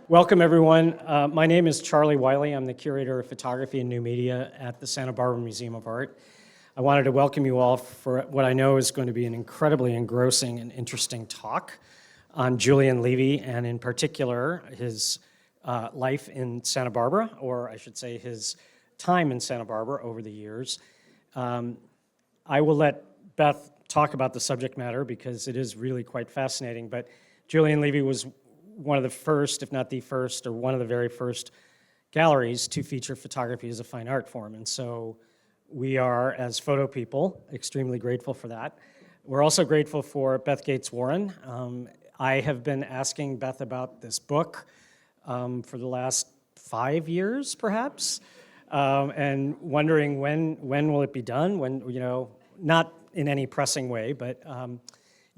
Welcome, everyone. My name is Charlie Wiley. I'm the curator of photography and new media at the Santa Barbara Museum of Art. I wanted to welcome you all for what I know is going to be an incredibly engrossing and interesting talk on Julien Levy, and in particular, his life in Santa Barbara, or I should say his time in Santa Barbara over the years. I will let Beth talk about the subject matter because it is really quite fascinating, but Julien Levy was one of the first, if not the first, or one of the very first galleries to feature photography as a fine art form. And so we are, as photo people, extremely grateful for that. We're also grateful for Beth Gates Warren. I have been asking Beth about this book for the last 5 years, perhaps, and wondering when will it be done, when, you know, not in any pressing way, but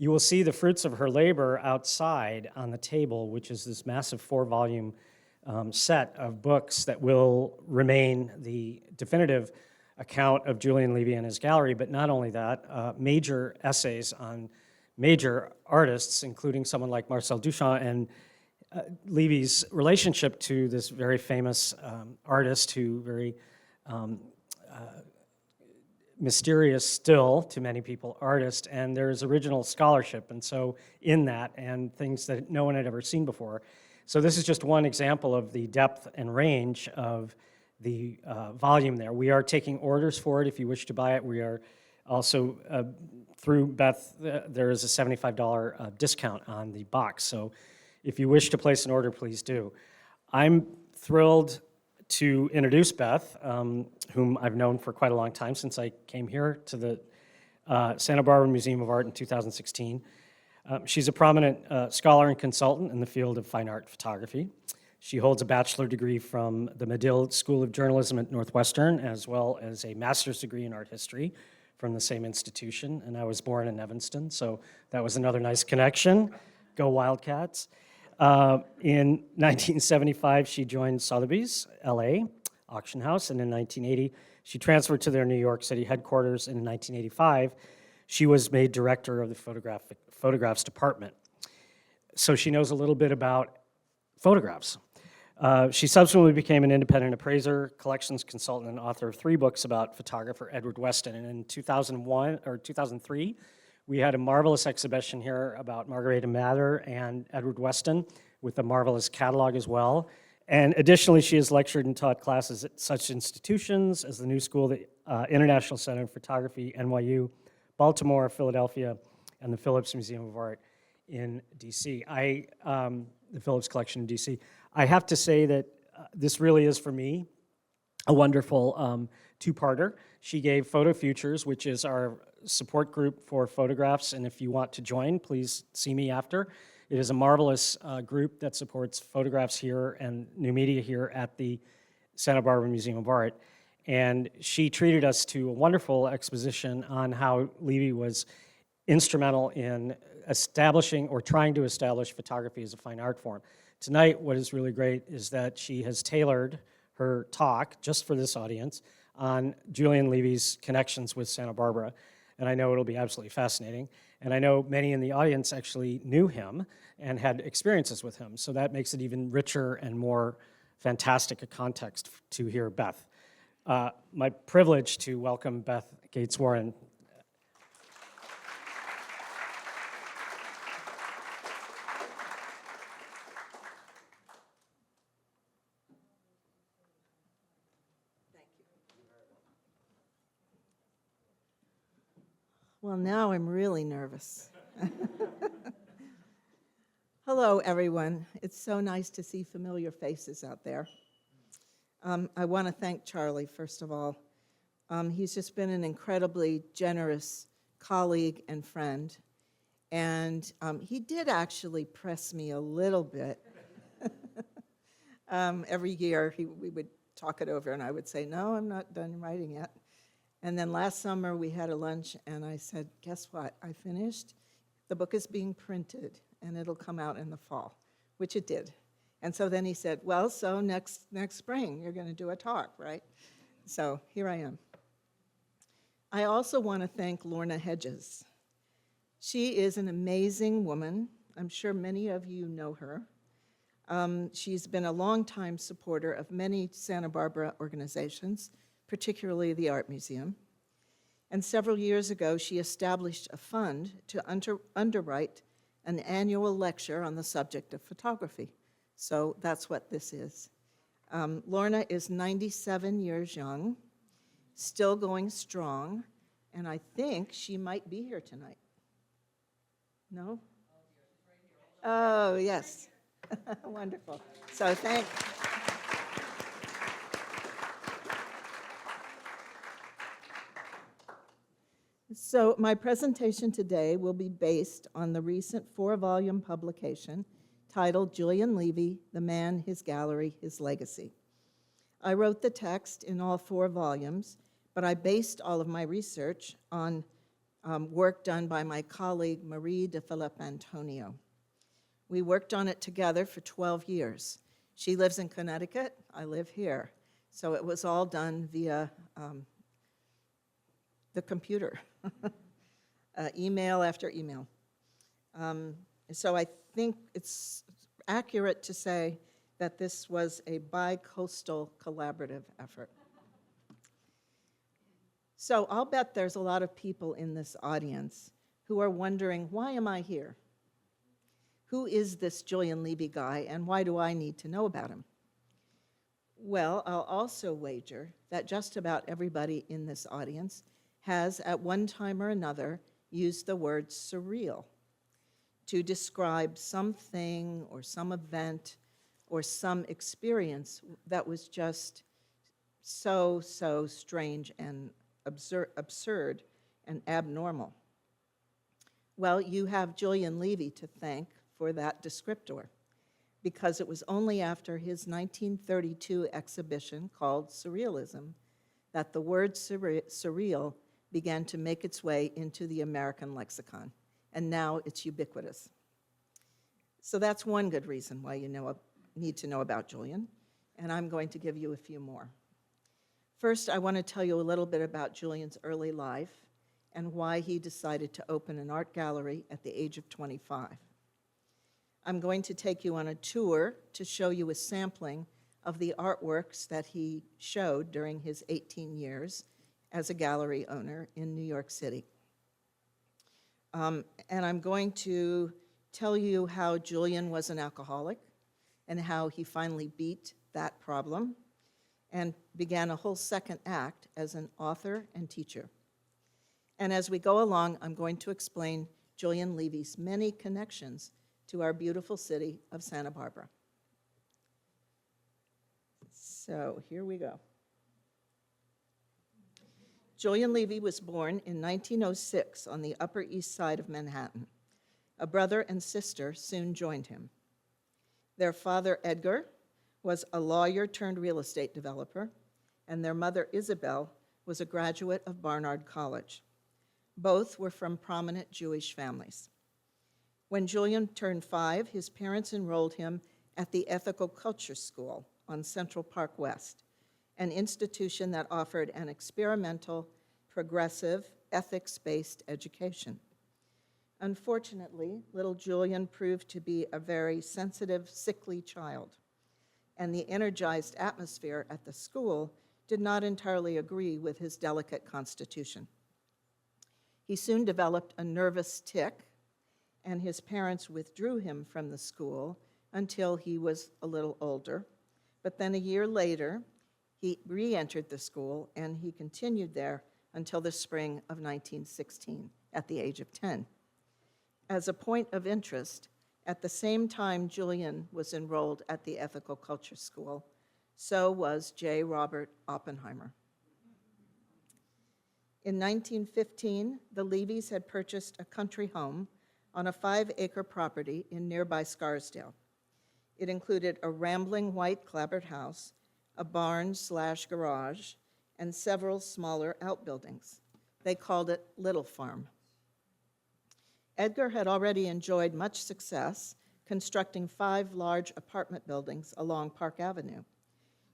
you will see the fruits of her labor outside on the table, which is this massive 4-volume set of books that will remain the definitive account of Julien Levy and his gallery. But not only that, major essays on major artists, including someone like Marcel Duchamp, and Levy's relationship to this very famous artist who very mysterious still to many people artist, and there's original scholarship, and so in that, and things that no one had ever seen before. So this is just one example of the depth and range of the volume there. We are taking orders for it if you wish to buy it. We are also, through Beth, there is a $75 discount on the box, so if you wish to place an order, please do. I'm thrilled to introduce Beth, whom I've known for quite a long time, since I came here to the Santa Barbara Museum of Art in 2016. She's a prominent scholar and consultant in the field of fine art photography. She holds a bachelor degree from the Medill School of Journalism at Northwestern, as well as a master's degree in art history from the same institution. And I was born in Evanston, so that was another nice connection. Go Wildcats. In 1975, she joined Sotheby's, LA, auction house, and in 1980, she transferred to their New York City headquarters. And in 1985, she was made director of the photographs department. So she knows a little bit about photographs. She subsequently became an independent appraiser, collections consultant, and author of 3 books about photographer Edward Weston. And in 2003, we had a marvelous exhibition here about Margareta Mather and Edward Weston with a marvelous catalog as well. And additionally, she has lectured and taught classes at such institutions as the New School, the International Center of Photography, NYU, Baltimore, Philadelphia, and the Phillips Museum of Art in DC. The Phillips Collection in DC. I have to say that this really is, for me, a wonderful two-parter. She gave Photo Futures, which is our support group for photographs, and if you want to join, please see me after. It is a marvelous group that supports photographs here and new media here at the Santa Barbara Museum of Art, and she treated us to a wonderful exposition on how Levy was instrumental in establishing or trying to establish photography as a fine art form. Tonight, what is really great is that she has tailored her talk just for this audience on Julien Levy's connections with Santa Barbara. And I know it'll be absolutely fascinating. And I know many in the audience actually knew him and had experiences with him. So that makes it even richer and more fantastic a context to hear Beth. My privilege to welcome Beth Gates Warren. Well, now I'm really nervous. Hello, everyone. It's so nice to see familiar faces out there. I want to thank Charlie, first of all. He's just been an incredibly generous colleague and friend. And he did actually press me a little bit. Every year, we would talk it over, and I would say, no, I'm not done writing yet. And then last summer, we had a lunch, and I said, guess what? I finished. The book is being printed, and it'll come out in the fall, which it did. And so then he said, well, so next spring, you're going to do a talk, right? So here I am. I also want to thank Lorna Hedges. She is an amazing woman. I'm sure many of you know her. She's been a longtime supporter of many Santa Barbara organizations, particularly the Art Museum. And several years ago, she established a fund to underwrite an annual lecture on the subject of photography. So that's what this is. Lorna is 97 years young, still going strong, and I think she might be here tonight. No? Oh, yes. Wonderful. So So my presentation today will be based on the recent 4-volume publication titled Julien Levy, The Man, His Gallery, His Legacy. I wrote the text in all 4 volumes, but I based all of my research on work done by my colleague Marie Difilippantonio. We worked on it together for 12 years. She lives in Connecticut, I live here. So it was all done via the computer, email after email. So I think it's accurate to say that this was a bi-coastal collaborative effort. So I'll bet there's a lot of people in this audience who are wondering, why am I here? Who is this Julien Levy guy, and why do I need to know about him? Well, I'll also wager that just about everybody in this audience has, at one time or another, used the word surreal to describe something or some event or some experience that was just so strange and absurd and abnormal. Well, you have Julien Levy to thank for that descriptor, because it was only after his 1932 exhibition called Surrealism that the word surreal began to make its way into the American lexicon, and now it's ubiquitous. So that's one good reason why you need to know about Julien, and I'm going to give you a few more. First, I want to tell you a little bit about Julien's early life and why he decided to open an art gallery at the age of 25. I'm going to take you on a tour to show you a sampling of the artworks that he showed during his 18 years as a gallery owner in New York City. And I'm going to tell you how Julien was an alcoholic and how he finally beat that problem and began a whole second act as an author and teacher. And as we go along, I'm going to explain Julien Levy's many connections to our beautiful city of Santa Barbara. So here we go. Julien Levy was born in 1906 on the Upper East Side of Manhattan. A brother and sister soon joined him. Their father, Edgar, was a lawyer turned real estate developer, and their mother, Isabel, was a graduate of Barnard College. Both were from prominent Jewish families. When Julien turned 5, his parents enrolled him at the Ethical Culture School on Central Park West, an institution that offered an experimental, progressive, ethics-based education. Unfortunately, little Julien proved to be a very sensitive, sickly child, and the energized atmosphere at the school did not entirely agree with his delicate constitution. He soon developed a nervous tic, and his parents withdrew him from the school until he was a little older. But then a year later, he re-entered the school, and he continued there until the spring of 1916, at the age of 10. As a point of interest, at the same time Julien was enrolled at the Ethical Culture School, so was J. Robert Oppenheimer. In 1915, the Levys had purchased a country home on a 5-acre property in nearby Scarsdale. It included a rambling white clapboard house, a barn/garage, and several smaller outbuildings. They called it Little Farm. Edgar had already enjoyed much success constructing 5 large apartment buildings along Park Avenue,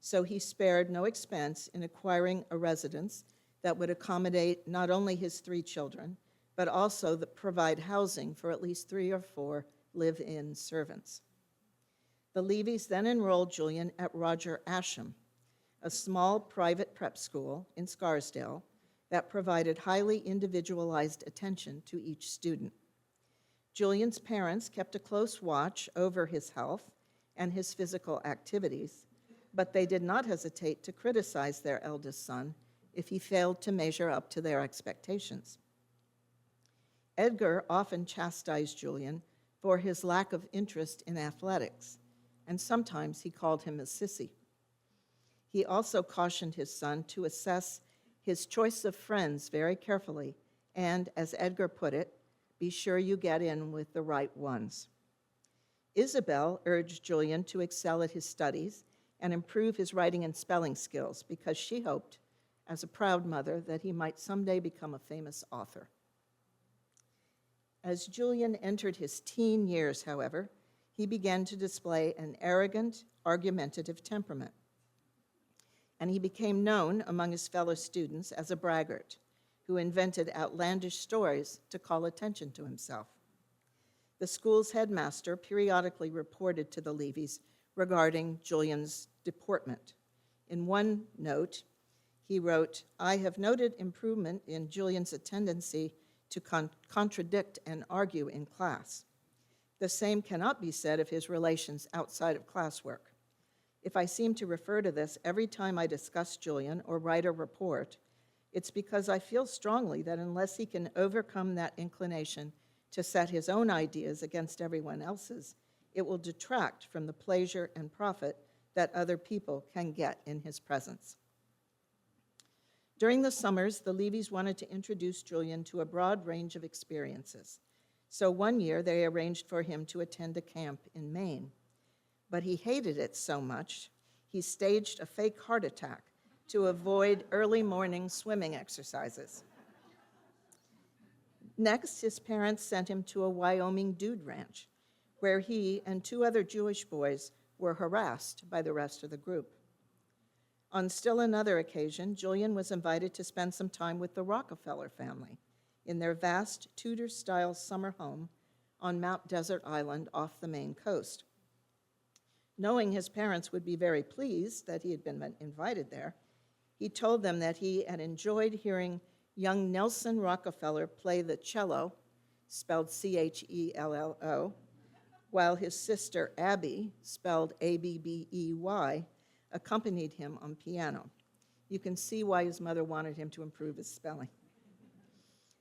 so he spared no expense in acquiring a residence that would accommodate not only his 3 children, but also provide housing for at least 3 or 4 live-in servants. The Levys then enrolled Julien at Roger Ascham, a small private prep school in Scarsdale that provided highly individualized attention to each student. Julien's parents kept a close watch over his health and his physical activities, but they did not hesitate to criticize their eldest son if he failed to measure up to their expectations. Edgar often chastised Julien for his lack of interest in athletics, and sometimes he called him a sissy. He also cautioned his son to assess his choice of friends very carefully and, as Edgar put it, be sure you get in with the right ones. Isabel urged Julien to excel at his studies and improve his writing and spelling skills because she hoped, as a proud mother, that he might someday become a famous author. As Julien entered his teen years, however, he began to display an arrogant, argumentative temperament, and he became known among his fellow students as a braggart who invented outlandish stories to call attention to himself. The school's headmaster periodically reported to the Levys regarding Julien's deportment. In one note, he wrote, "I have noted improvement in Julien's tendency to contradict and argue in class. The same cannot be said of his relations outside of classwork. If I seem to refer to this every time I discuss Julien or write a report, it's because I feel strongly that unless he can overcome that inclination to set his own ideas against everyone else's, it will detract from the pleasure and profit that other people can get in his presence." During the summers, the Levys wanted to introduce Julien to a broad range of experiences. So one year, they arranged for him to attend a camp in Maine. But he hated it so much, he staged a fake heart attack to avoid early morning swimming exercises. Next, his parents sent him to a Wyoming dude ranch, where he and 2 other Jewish boys were harassed by the rest of the group. On still another occasion, Julien was invited to spend some time with the Rockefeller family in their vast Tudor-style summer home on Mount Desert Island off the Maine coast. Knowing his parents would be very pleased that he had been invited there, he told them that he had enjoyed hearing young Nelson Rockefeller play the cello, spelled Chello, while his sister Abby, spelled Abbey, accompanied him on piano. You can see why his mother wanted him to improve his spelling.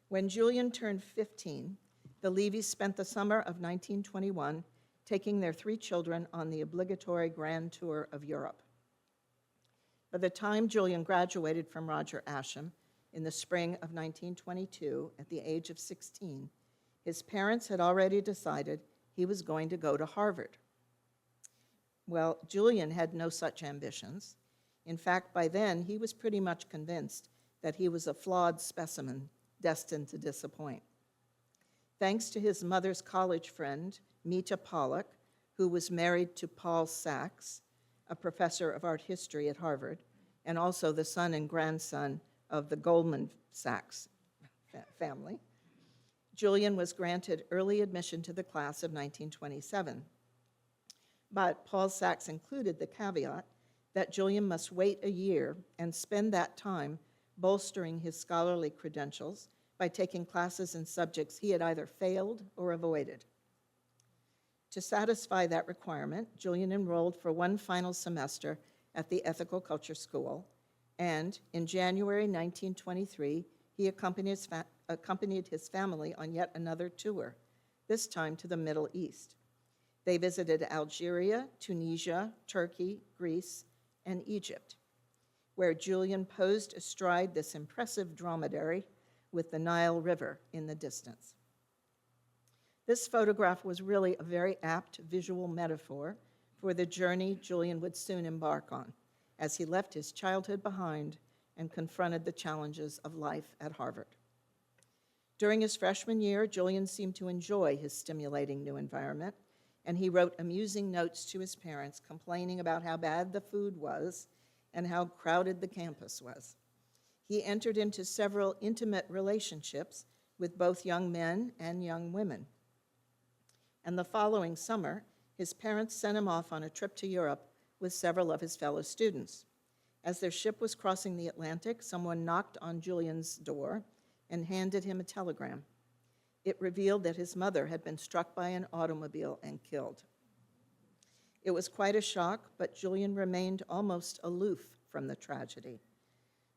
When Julien turned 15, the Levys spent the summer of 1921 taking their 3 children on the obligatory grand tour of Europe. By the time Julien graduated from Roger Ascham in the spring of 1922, at the age of 16, his parents had already decided he was going to go to Harvard. Well, Julien had no such ambitions. In fact, by then, he was pretty much convinced that he was a flawed specimen destined to disappoint. Thanks to his mother's college friend, Meta Pollack, who was married to Paul Sachs, a professor of art history at Harvard, and also the son and grandson of the Goldman Sachs family, Julien was granted early admission to the class of 1927. But Paul Sachs included the caveat that Julien must wait a year and spend that time bolstering his scholarly credentials by taking classes in subjects he had either failed or avoided. To satisfy that requirement, Julien enrolled for one final semester at the Ethical Culture School, and in January 1923, he accompanied his family on yet another tour, this time to the Middle East. They visited Algeria, Tunisia, Turkey, Greece, and Egypt, where Julien posed astride this impressive dromedary with the Nile River in the distance. This photograph was really a very apt visual metaphor for the journey Julien would soon embark on as he left his childhood behind and confronted the challenges of life at Harvard. During his freshman year, Julien seemed to enjoy his stimulating new environment, and he wrote amusing notes to his parents complaining about how bad the food was and how crowded the campus was. He entered into several intimate relationships with both young men and young women. And the following summer, His parents sent him off on a trip to Europe with several of his fellow students. As their ship was crossing the Atlantic, someone knocked on Julien's door and handed him a telegram. It revealed that his mother had been struck by an automobile and killed. It was quite a shock, but Julien remained almost aloof from the tragedy.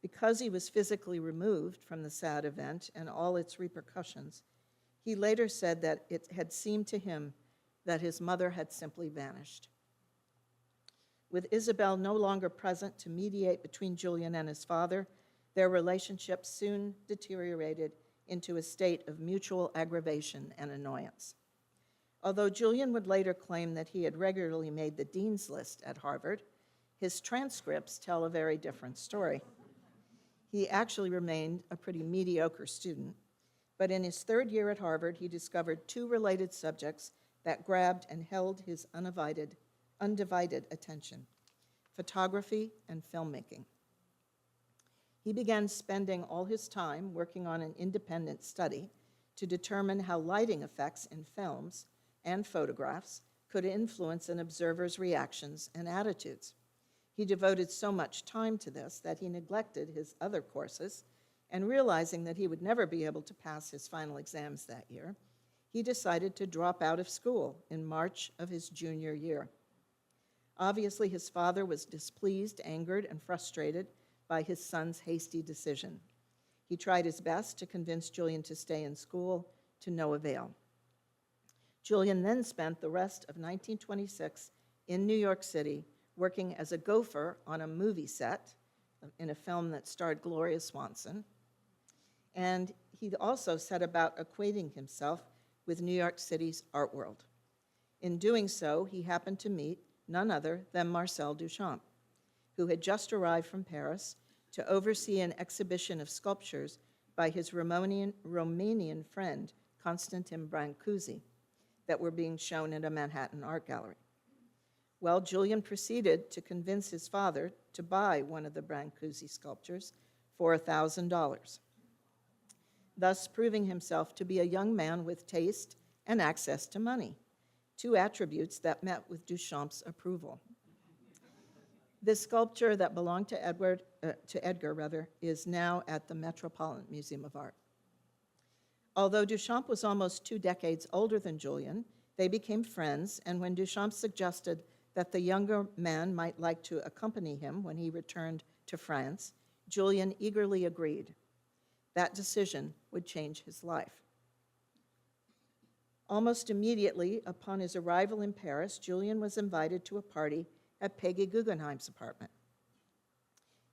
Because he was physically removed from the sad event and all its repercussions, he later said that it had seemed to him that his mother had simply vanished. With Isabelle no longer present to mediate between Julien and his father, their relationship soon deteriorated into a state of mutual aggravation and annoyance. Although Julien would later claim that he had regularly made the dean's list at Harvard, his transcripts tell a very different story. He actually remained a pretty mediocre student, but in his third year at Harvard, he discovered two related subjects that grabbed and held his undivided attention: photography and filmmaking. He began spending all his time working on an independent study to determine how lighting effects in films and photographs could influence an observer's reactions and attitudes. He devoted so much time to this that he neglected his other courses, and realizing that he would never be able to pass his final exams that year, he decided to drop out of school in March of his junior year. Obviously, his father was displeased, angered, and frustrated by his son's hasty decision. He tried his best to convince Julien to stay in school, to no avail. Julien then spent the rest of 1926 in New York City working as a gopher on a movie set in a film that starred Gloria Swanson. And he also set about equating himself with New York City's art world. In doing so, he happened to meet none other than Marcel Duchamp, who had just arrived from Paris to oversee an exhibition of sculptures by his Romanian friend, Constantin Brancusi, that were being shown at a Manhattan art gallery. Well, Julien proceeded to convince his father to buy one of the Brancusi sculptures for $1,000, thus proving himself to be a young man with taste and access to money, two attributes that met with Duchamp's approval. This sculpture that belonged to Edgar is now at the Metropolitan Museum of Art. Although Duchamp was almost 2 decades older than Julien, they became friends, and when Duchamp suggested that the younger man might like to accompany him when he returned to France, Julien eagerly agreed. That decision would change his life. Almost immediately upon his arrival in Paris, Julien was invited to a party at Peggy Guggenheim's apartment.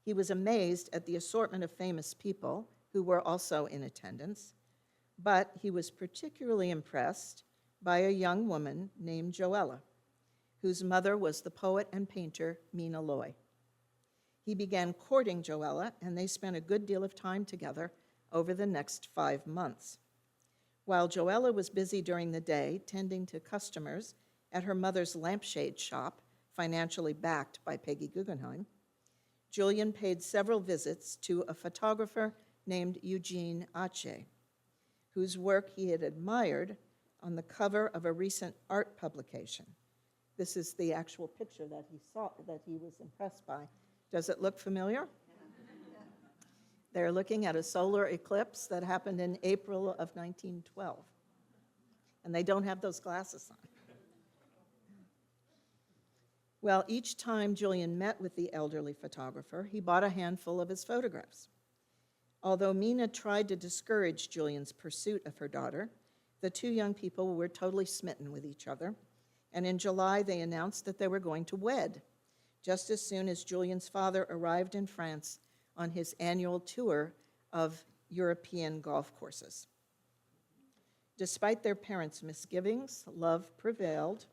He was amazed at the assortment of famous people who were also in attendance, but he was particularly impressed by a young woman named Joella, whose mother was the poet and painter Mina Loy. He began courting Joella, and they spent a good deal of time together over the next 5 months. While Joella was busy during the day tending to customers at her mother's lampshade shop, financially backed by Peggy Guggenheim, Julien paid several visits to a photographer named Eugene Ache, whose work he had admired on the cover of a recent art publication. This is the actual picture that he saw, that he was impressed by. Does it look familiar? They're looking at a solar eclipse that happened in April of 1912. And they don't have those glasses on. Well, each time Julien met with the elderly photographer, he bought a handful of his photographs. Although Mina tried to discourage Julien's pursuit of her daughter, the two young people were totally smitten with each other, and in July they announced that they were going to wed, just as soon as Julien's father arrived in France on his annual tour of European golf courses. Despite their parents' misgivings, love prevailed,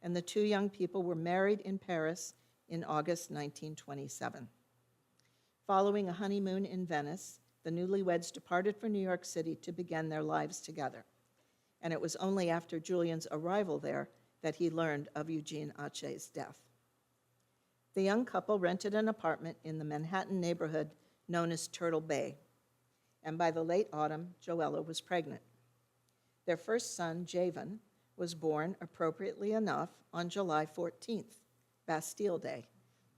and the two young people were married in Paris in August 1927. Following a honeymoon in Venice, the newlyweds departed for New York City to begin their lives together. And it was only after Julien's arrival there that he learned of Eugene Ache's death. The young couple rented an apartment in the Manhattan neighborhood known as Turtle Bay, and by the late autumn, Joella was pregnant. Their first son, Javan, was born, appropriately enough, on July 14th, Bastille Day,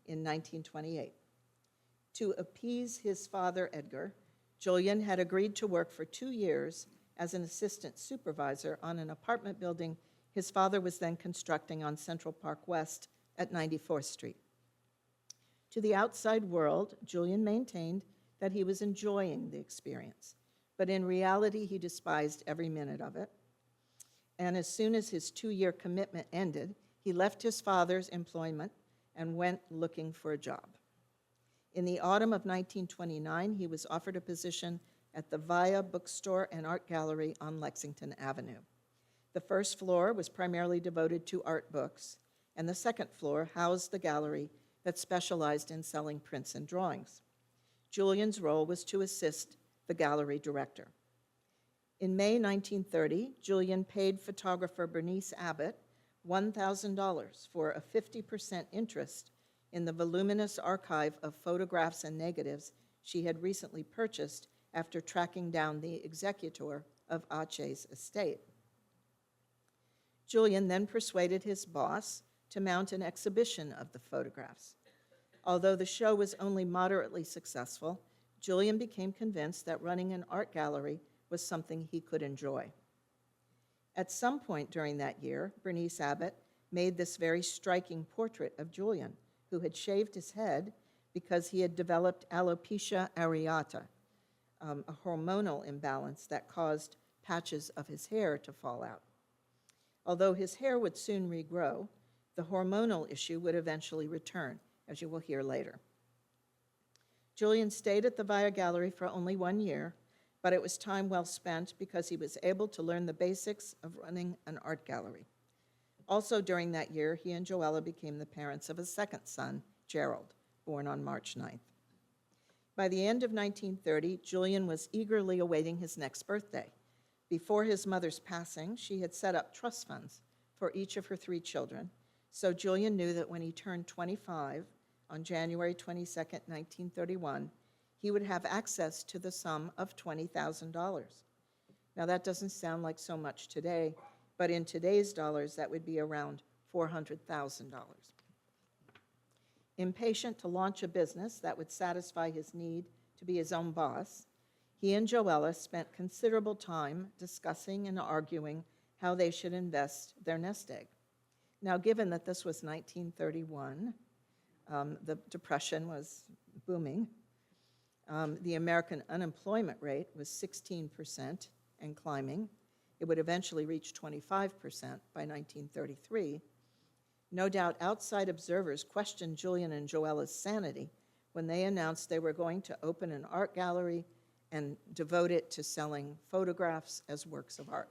in 1928. To appease his father, Edgar, Julien had agreed to work for 2 years as an assistant supervisor on an apartment building his father was then constructing on Central Park West at 94th Street. To the outside world, Julien maintained that he was enjoying the experience, but in reality, he despised every minute of it. And as soon as his 2-year commitment ended, he left his father's employment and went looking for a job. In the autumn of 1929, he was offered a position at the Via Bookstore and Art Gallery on Lexington Avenue. The first floor was primarily devoted to art books, and the second floor housed the gallery that specialized in selling prints and drawings. Julien's role was to assist the gallery director. In May 1930, Julien paid photographer Bernice Abbott $1,000 for a 50% interest in the voluminous archive of photographs and negatives she had recently purchased after tracking down the executor of Aceh's estate. Julien then persuaded his boss to mount an exhibition of the photographs. Although the show was only moderately successful, Julien became convinced that running an art gallery was something he could enjoy. At some point during that year, Bernice Abbott made this very striking portrait of Julien, who had shaved his head because he had developed alopecia areata, a hormonal imbalance that caused patches of his hair to fall out. Although his hair would soon regrow, the hormonal issue would eventually return, as you will hear later. Julien stayed at the Via Gallery for only 1 year, but it was time well spent because he was able to learn the basics of running an art gallery. Also during that year, he and Joella became the parents of a second son, Gerald, born on March 9th. By the end of 1930, Julien was eagerly awaiting his next birthday. Before his mother's passing, she had set up trust funds for each of her 3 children, so Julien knew that when he turned 25 on January 22, 1931, he would have access to the sum of $20,000. Now that doesn't sound like so much today, but in today's dollars, that would be around $400,000. Impatient to launch a business that would satisfy his need to be his own boss, he and Joella spent considerable time discussing and arguing how they should invest their nest egg. Now, given that this was 1931, the Depression was booming. The American unemployment rate was 16% and climbing. It would eventually reach 25% by 1933. No doubt outside observers questioned Julien and Joella's sanity when they announced they were going to open an art gallery and devote it to selling photographs as works of art.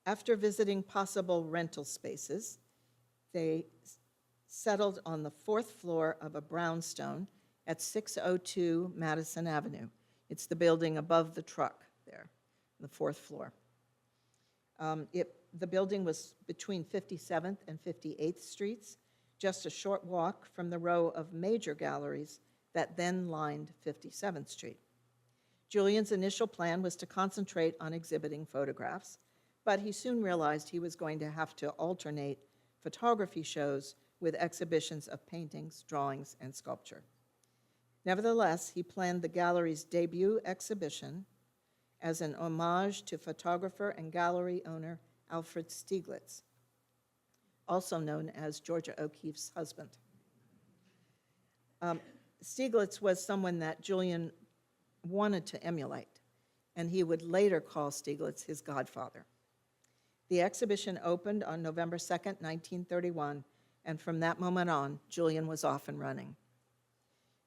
After visiting possible rental spaces, they settled on the 4th floor of a brownstone at 602 Madison Avenue. It's the building above the truck there, the 4th floor. The building was between 57th and 58th Streets, just a short walk from the row of major galleries that then lined 57th Street. Julien's initial plan was to concentrate on exhibiting photographs, but he soon realized he was going to have to alternate photography shows with exhibitions of paintings, drawings, and sculpture. Nevertheless, he planned the gallery's debut exhibition as an homage to photographer and gallery owner Alfred Stieglitz, also known as Georgia O'Keeffe's husband. Stieglitz was someone that Julien wanted to emulate, and he would later call Stieglitz his godfather. The exhibition opened on November 2nd, 1931, and from that moment on, Julien was off and running.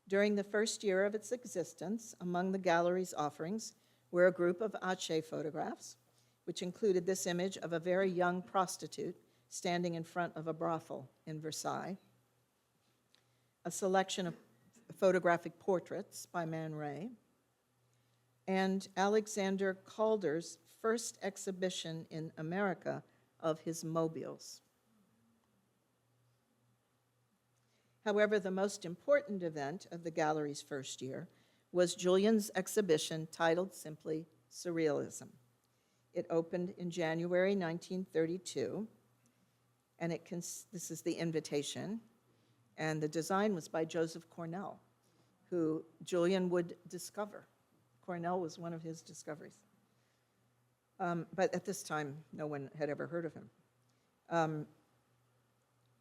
During the first year of its existence, among the gallery's offerings were a group of Aceh photographs, which included this image of a very young prostitute standing in front of a brothel in Versailles, a selection of photographic portraits by Man Ray, and Alexander Calder's first exhibition in America of his mobiles. However, the most important event of the gallery's first year was Julien's exhibition titled simply Surrealism. It opened in January 1932, and this is the invitation, and the design was by Joseph Cornell, who Julien would discover. Cornell was one of his discoveries. But at this time, no one had ever heard of him.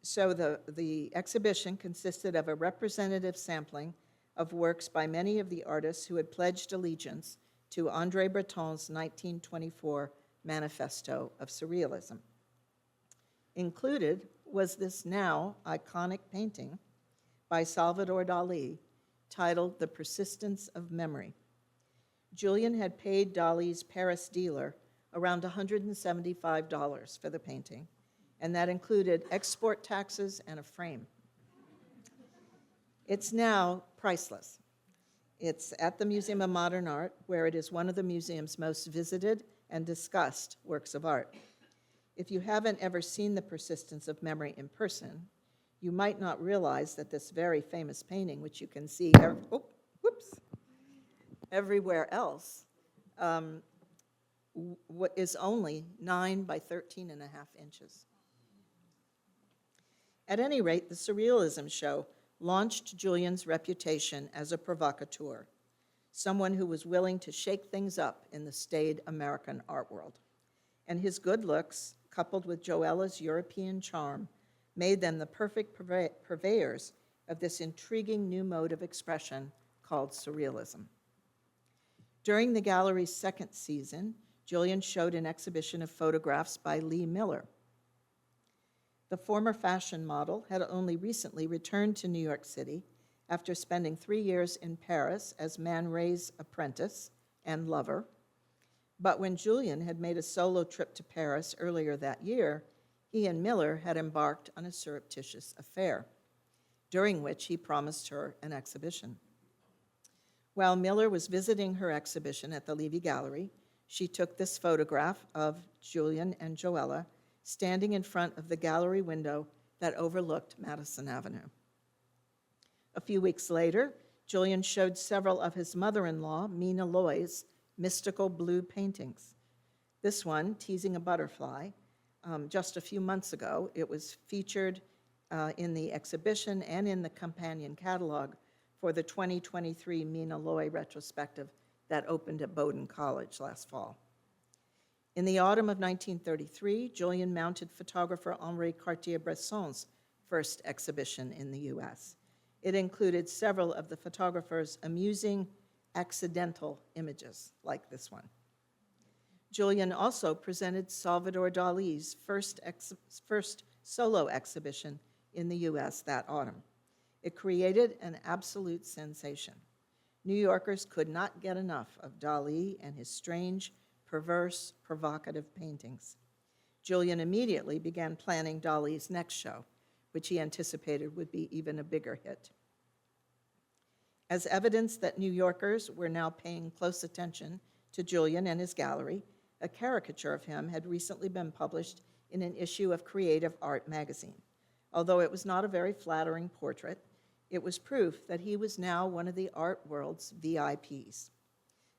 So the exhibition consisted of a representative sampling of works by many of the artists who had pledged allegiance to André Breton's 1924 Manifesto of Surrealism. Included was this now iconic painting by Salvador Dalí titled The Persistence of Memory. Julien had paid Dalí's Paris dealer around $175 for the painting, and that included export taxes and a frame. It's now priceless. It's at the Museum of Modern Art, where it is one of the museum's most visited and discussed works of art. If you haven't ever seen The Persistence of Memory in person, you might not realize that this very famous painting, which you can see everywhere else, is only 9 by 13 and a half inches. At any rate, the Surrealism show launched Julien's reputation as a provocateur, someone who was willing to shake things up in the staid American art world. And his good looks, coupled with Joella's European charm, made them the perfect purveyors of this intriguing new mode of expression called Surrealism. During the gallery's second season, Julien showed an exhibition of photographs by Lee Miller. The former fashion model had only recently returned to New York City after spending 3 years in Paris as Man Ray's apprentice and lover. But when Julien had made a solo trip to Paris earlier that year, he and Miller had embarked on a surreptitious affair, during which he promised her an exhibition. While Miller was visiting her exhibition at the Levy Gallery, she took this photograph of Julien and Joella standing in front of the gallery window that overlooked Madison Avenue. A few weeks later, Julien showed several of his mother-in-law, Mina Loy's, mystical blue paintings. This one, Teasing a Butterfly, just a few months ago, it was featured in the exhibition and in the companion catalog for the 2023 Mina Loy retrospective that opened at Bowdoin College last fall. In the autumn of 1933, Julien mounted photographer Henri Cartier-Bresson's first exhibition in the US. It included several of the photographer's amusing, accidental images, like this one. Julien also presented Salvador Dalí's first solo exhibition in the US that autumn. It created an absolute sensation. New Yorkers could not get enough of Dalí and his strange, perverse, provocative paintings. Julien immediately began planning Dalí's next show, which he anticipated would be even a bigger hit. As evidence that New Yorkers were now paying close attention to Julien and his gallery, a caricature of him had recently been published in an issue of Creative Art magazine. Although it was not a very flattering portrait, it was proof that he was now one of the art world's VIPs.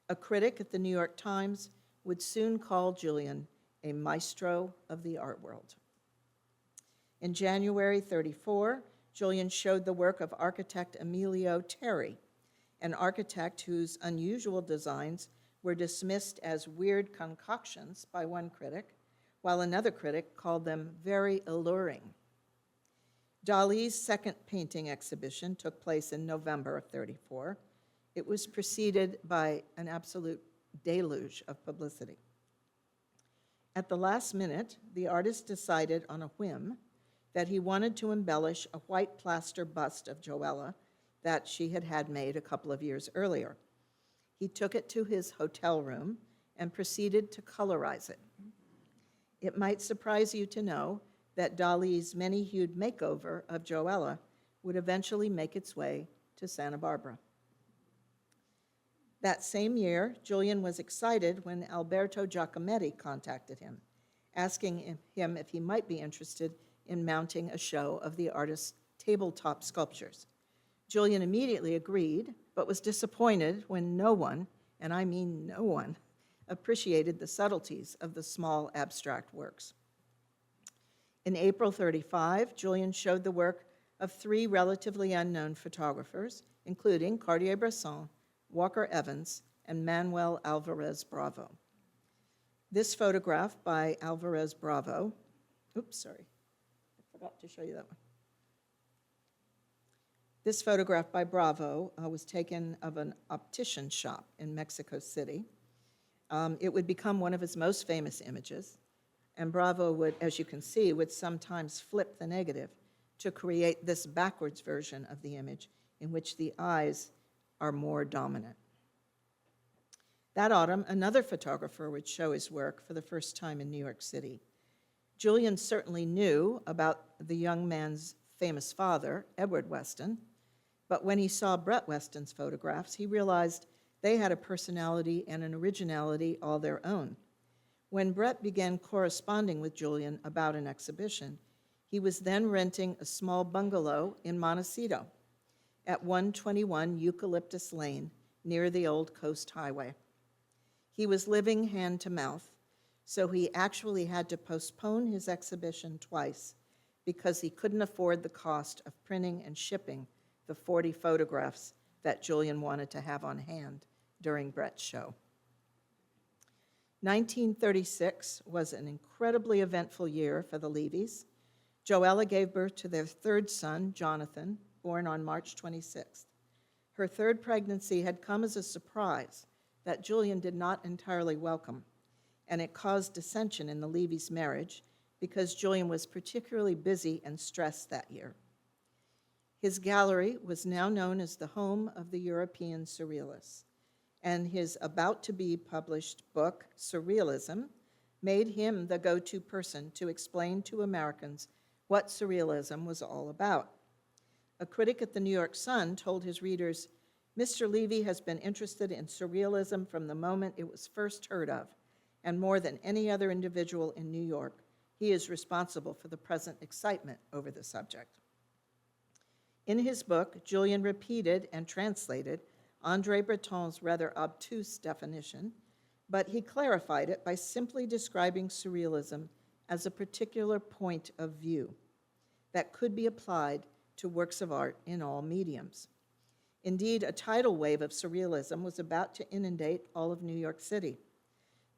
A critic at the New York Times would soon call Julien a maestro of the art world. In January 34, Julien showed the work of architect Emilio Terry, an architect whose unusual designs were dismissed as weird concoctions by one critic, while another critic called them very alluring. Dalí's second painting exhibition took place in November of 34. It was preceded by an absolute deluge of publicity. At the last minute, the artist decided on a whim that he wanted to embellish a white plaster bust of Joella that she had had made a couple of years earlier. He took it to his hotel room and proceeded to colorize it. It might surprise you to know that Dalí's many-hued makeover of Joella would eventually make its way to Santa Barbara. That same year, Julien was excited when Alberto Giacometti contacted him, asking him if he might be interested in mounting a show of the artist's tabletop sculptures. Julien immediately agreed, but was disappointed when no one, and I mean no one, appreciated the subtleties of the small abstract works. In April 1935, Julien showed the work of 3 relatively unknown photographers, including Cartier-Bresson, Walker Evans, and Manuel Alvarez Bravo. This photograph by Alvarez Bravo, I forgot to show you that one. This photograph by Bravo was taken of an optician shop in Mexico City. It would become one of his most famous images, and Bravo would, as you can see, would sometimes flip the negative to create this backwards version of the image in which the eyes are more dominant. That autumn, another photographer would show his work for the first time in New York City. Julien certainly knew about the young man's famous father, Edward Weston, but when he saw Brett Weston's photographs, he realized they had a personality and an originality all their own. When Brett began corresponding with Julien about an exhibition, he was then renting a small bungalow in Montecito at 121 Eucalyptus Lane near the Old Coast Highway. He was living hand to mouth, so he actually had to postpone his exhibition twice because he couldn't afford the cost of printing and shipping the 40 photographs that Julien wanted to have on hand during Brett's show. 1936 was an incredibly eventful year for the Levys. Joella gave birth to their 3rd son, Jonathan, born on March 26th. Her 3rd pregnancy had come as a surprise that Julien did not entirely welcome, and it caused dissension in the Levys' marriage because Julien was particularly busy and stressed that year. His gallery was now known as the home of the European Surrealists, and his about-to-be-published book, Surrealism, made him the go-to person to explain to Americans what Surrealism was all about. A critic at the New York Sun told his readers, "Mr. Levy has been interested in Surrealism from the moment it was first heard of, and more than any other individual in New York, he is responsible for the present excitement over the subject." In his book, Julien repeated and translated André Breton's rather obtuse definition, but he clarified it by simply describing Surrealism as a particular point of view that could be applied to works of art in all mediums. Indeed, a tidal wave of Surrealism was about to inundate all of New York City.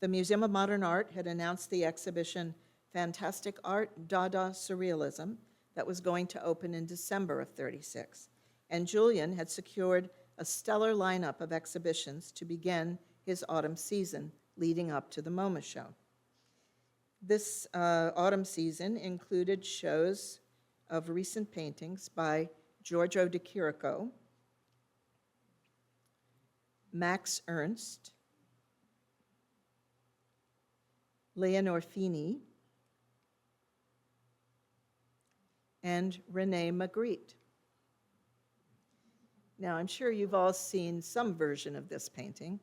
The Museum of Modern Art had announced the exhibition Fantastic Art, Dada Surrealism, that was going to open in December of 1936, and Julien had secured a stellar lineup of exhibitions to begin his autumn season leading up to the MoMA show. This autumn season included shows of recent paintings by Giorgio de Chirico, Max Ernst, Leonore Fini, and René Magritte. Now, I'm sure you've all seen some version of this painting.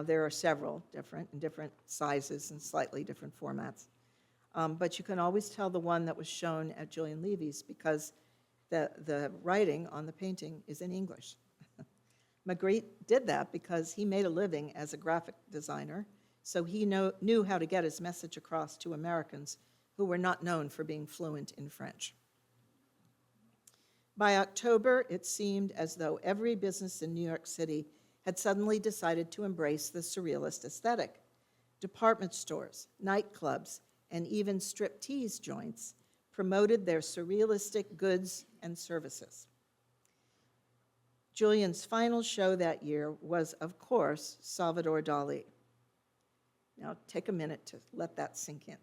There are several in different sizes and slightly different formats. But you can always tell the one that was shown at Julien Levy's because the writing on the painting is in English. Magritte did that because he made a living as a graphic designer, so he knew how to get his message across to Americans who were not known for being fluent in French. By October, it seemed as though every business in New York City had suddenly decided to embrace the surrealist aesthetic. Department stores, nightclubs, and even striptease joints promoted their surrealistic goods and services. Julien's final show that year was, of course, Salvador Dalí. Now, take a minute to let that sink in.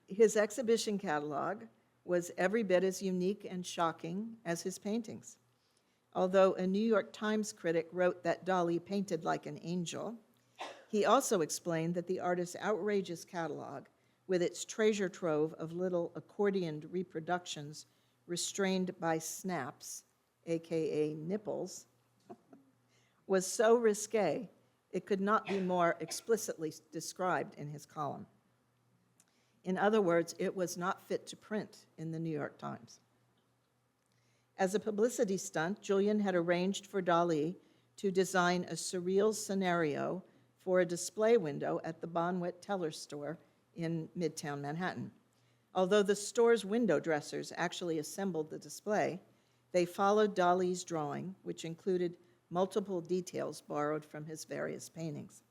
His exhibition catalog was every bit as unique and shocking as his paintings. Although a New York Times critic wrote that Dalí painted like an angel, he also explained that the artist's outrageous catalog, with its treasure trove of little accordioned reproductions restrained by snaps, aka nipples, was so risque it could not be more explicitly described in his column. In other words, it was not fit to print in the New York Times. As a publicity stunt, Julien had arranged for Dalí to design a surreal scenario for a display window at the Bonwit Teller store in Midtown Manhattan. Although the store's window dressers actually assembled the display, they followed Dalí's drawing, which included multiple details borrowed from his various paintings.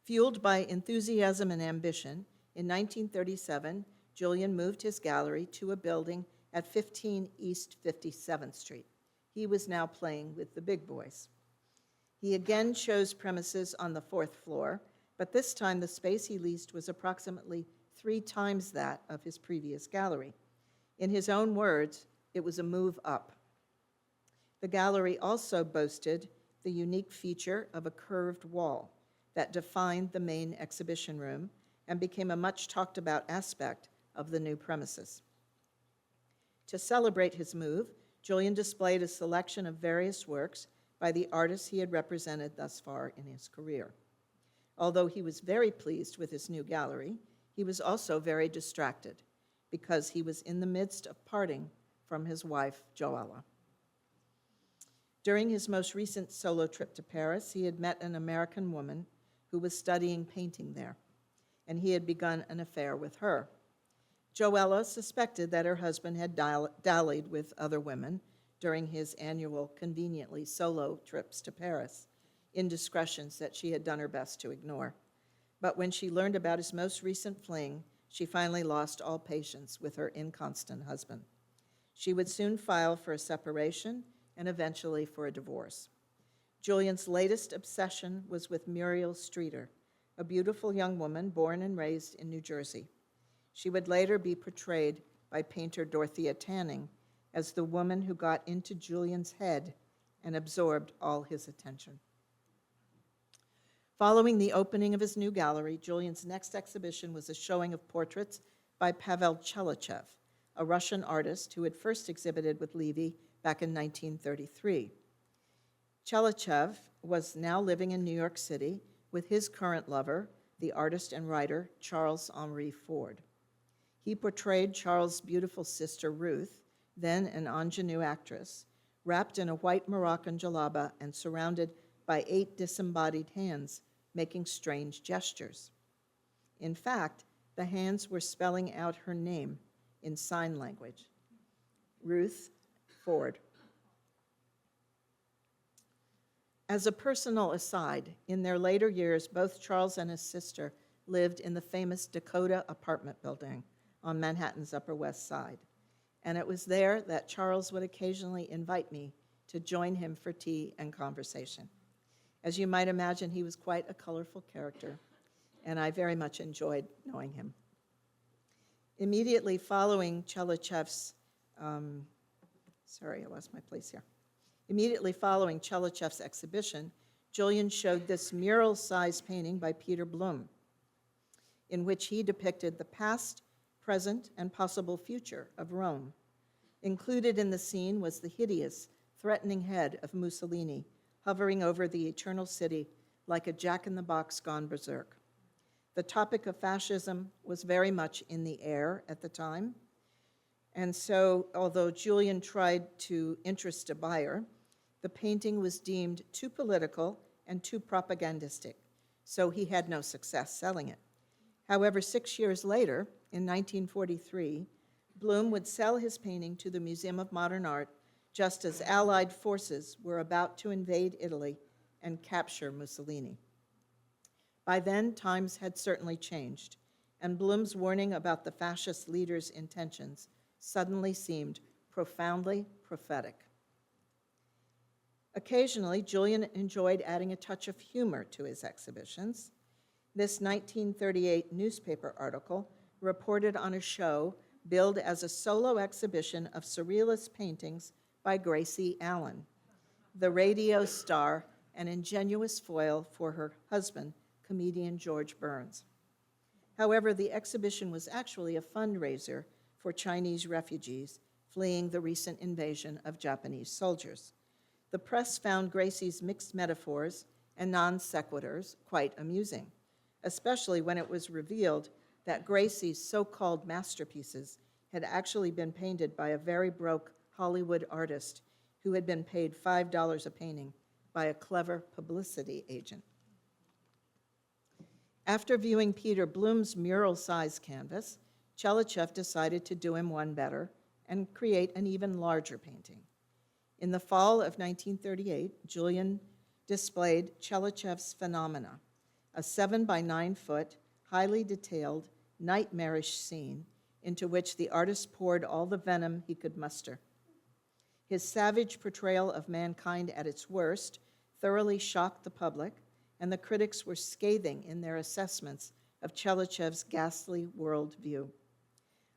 Fueled by enthusiasm and ambition, in 1937, Julien moved his gallery to a building at 15 East 57th Street. He was now playing with the big boys. He again chose premises on the 4th floor, but this time the space he leased was approximately 3 times that of his previous gallery. In his own words, it was a move up. The gallery also boasted the unique feature of a curved wall that defined the main exhibition room and became a much talked about aspect of the new premises. To celebrate his move, Julien displayed a selection of various works by the artists he had represented thus far in his career. Although he was very pleased with his new gallery, he was also very distracted because he was in the midst of parting from his wife, Joella. During his most recent solo trip to Paris, he had met an American woman who was studying painting there, and he had begun an affair with her. Joella suspected that her husband had dallied with other women during his annual, conveniently solo trips to Paris, indiscretions that she had done her best to ignore. But when she learned about his most recent fling, she finally lost all patience with her inconstant husband. She would soon file for a separation and eventually for a divorce. Julien's latest obsession was with Muriel Streeter, a beautiful young woman born and raised in New Jersey. She would later be portrayed by painter Dorothea Tanning as the woman who got into Julien's head and absorbed all his attention. Following the opening of his new gallery, Julien's next exhibition was a showing of portraits by Pavel Chelachev, a Russian artist who had first exhibited with Levy back in 1933. Chelachev was now living in New York City with his current lover, the artist and writer Charles Henry Ford. He portrayed Charles' beautiful sister Ruth, then an ingenue actress, wrapped in a white Moroccan jalaba and surrounded by 8 disembodied hands making strange gestures. In fact, the hands were spelling out her name in sign language, Ruth Ford. As a personal aside, in their later years, both Charles and his sister lived in the famous Dakota apartment building on Manhattan's Upper West Side. And it was there that Charles would occasionally invite me to join him for tea and conversation. As you might imagine, he was quite a colorful character, and I very much enjoyed knowing him. Immediately following Chelachev's, Immediately following Chelachev's exhibition, Julien showed this mural-sized painting by Peter Blum, in which he depicted the past, present, and possible future of Rome. Included in the scene was the hideous, threatening head of Mussolini, hovering over the eternal city like a jack-in-the-box gone berserk. The topic of fascism was very much in the air at the time, and so although Julien tried to interest a buyer, the painting was deemed too political and too propagandistic, so he had no success selling it. However, 6 years later, in 1943, Blum would sell his painting to the Museum of Modern Art just as Allied forces were about to invade Italy and capture Mussolini. By then, times had certainly changed, and Blum's warning about the fascist leader's intentions suddenly seemed profoundly prophetic. Occasionally, Julien enjoyed adding a touch of humor to his exhibitions. This 1938 newspaper article reported on a show billed as a solo exhibition of surrealist paintings by Gracie Allen, the radio star and ingenuous foil for her husband, comedian George Burns. However, the exhibition was actually a fundraiser for Chinese refugees fleeing the recent invasion of Japanese soldiers. The press found Gracie's mixed metaphors and non sequiturs quite amusing, especially when it was revealed that Gracie's so-called masterpieces had actually been painted by a very broke Hollywood artist who had been paid $5 a painting by a clever publicity agent. After viewing Peter Bloom's mural-sized canvas, Chelyshev decided to do him one better and create an even larger painting. In the fall of 1938, Julien displayed Chelyshev's Phenomena, a 7 by 9 foot, highly detailed, nightmarish scene into which the artist poured all the venom he could muster. His savage portrayal of mankind at its worst thoroughly shocked the public, and the critics were scathing in their assessments of Chelyshev's ghastly worldview.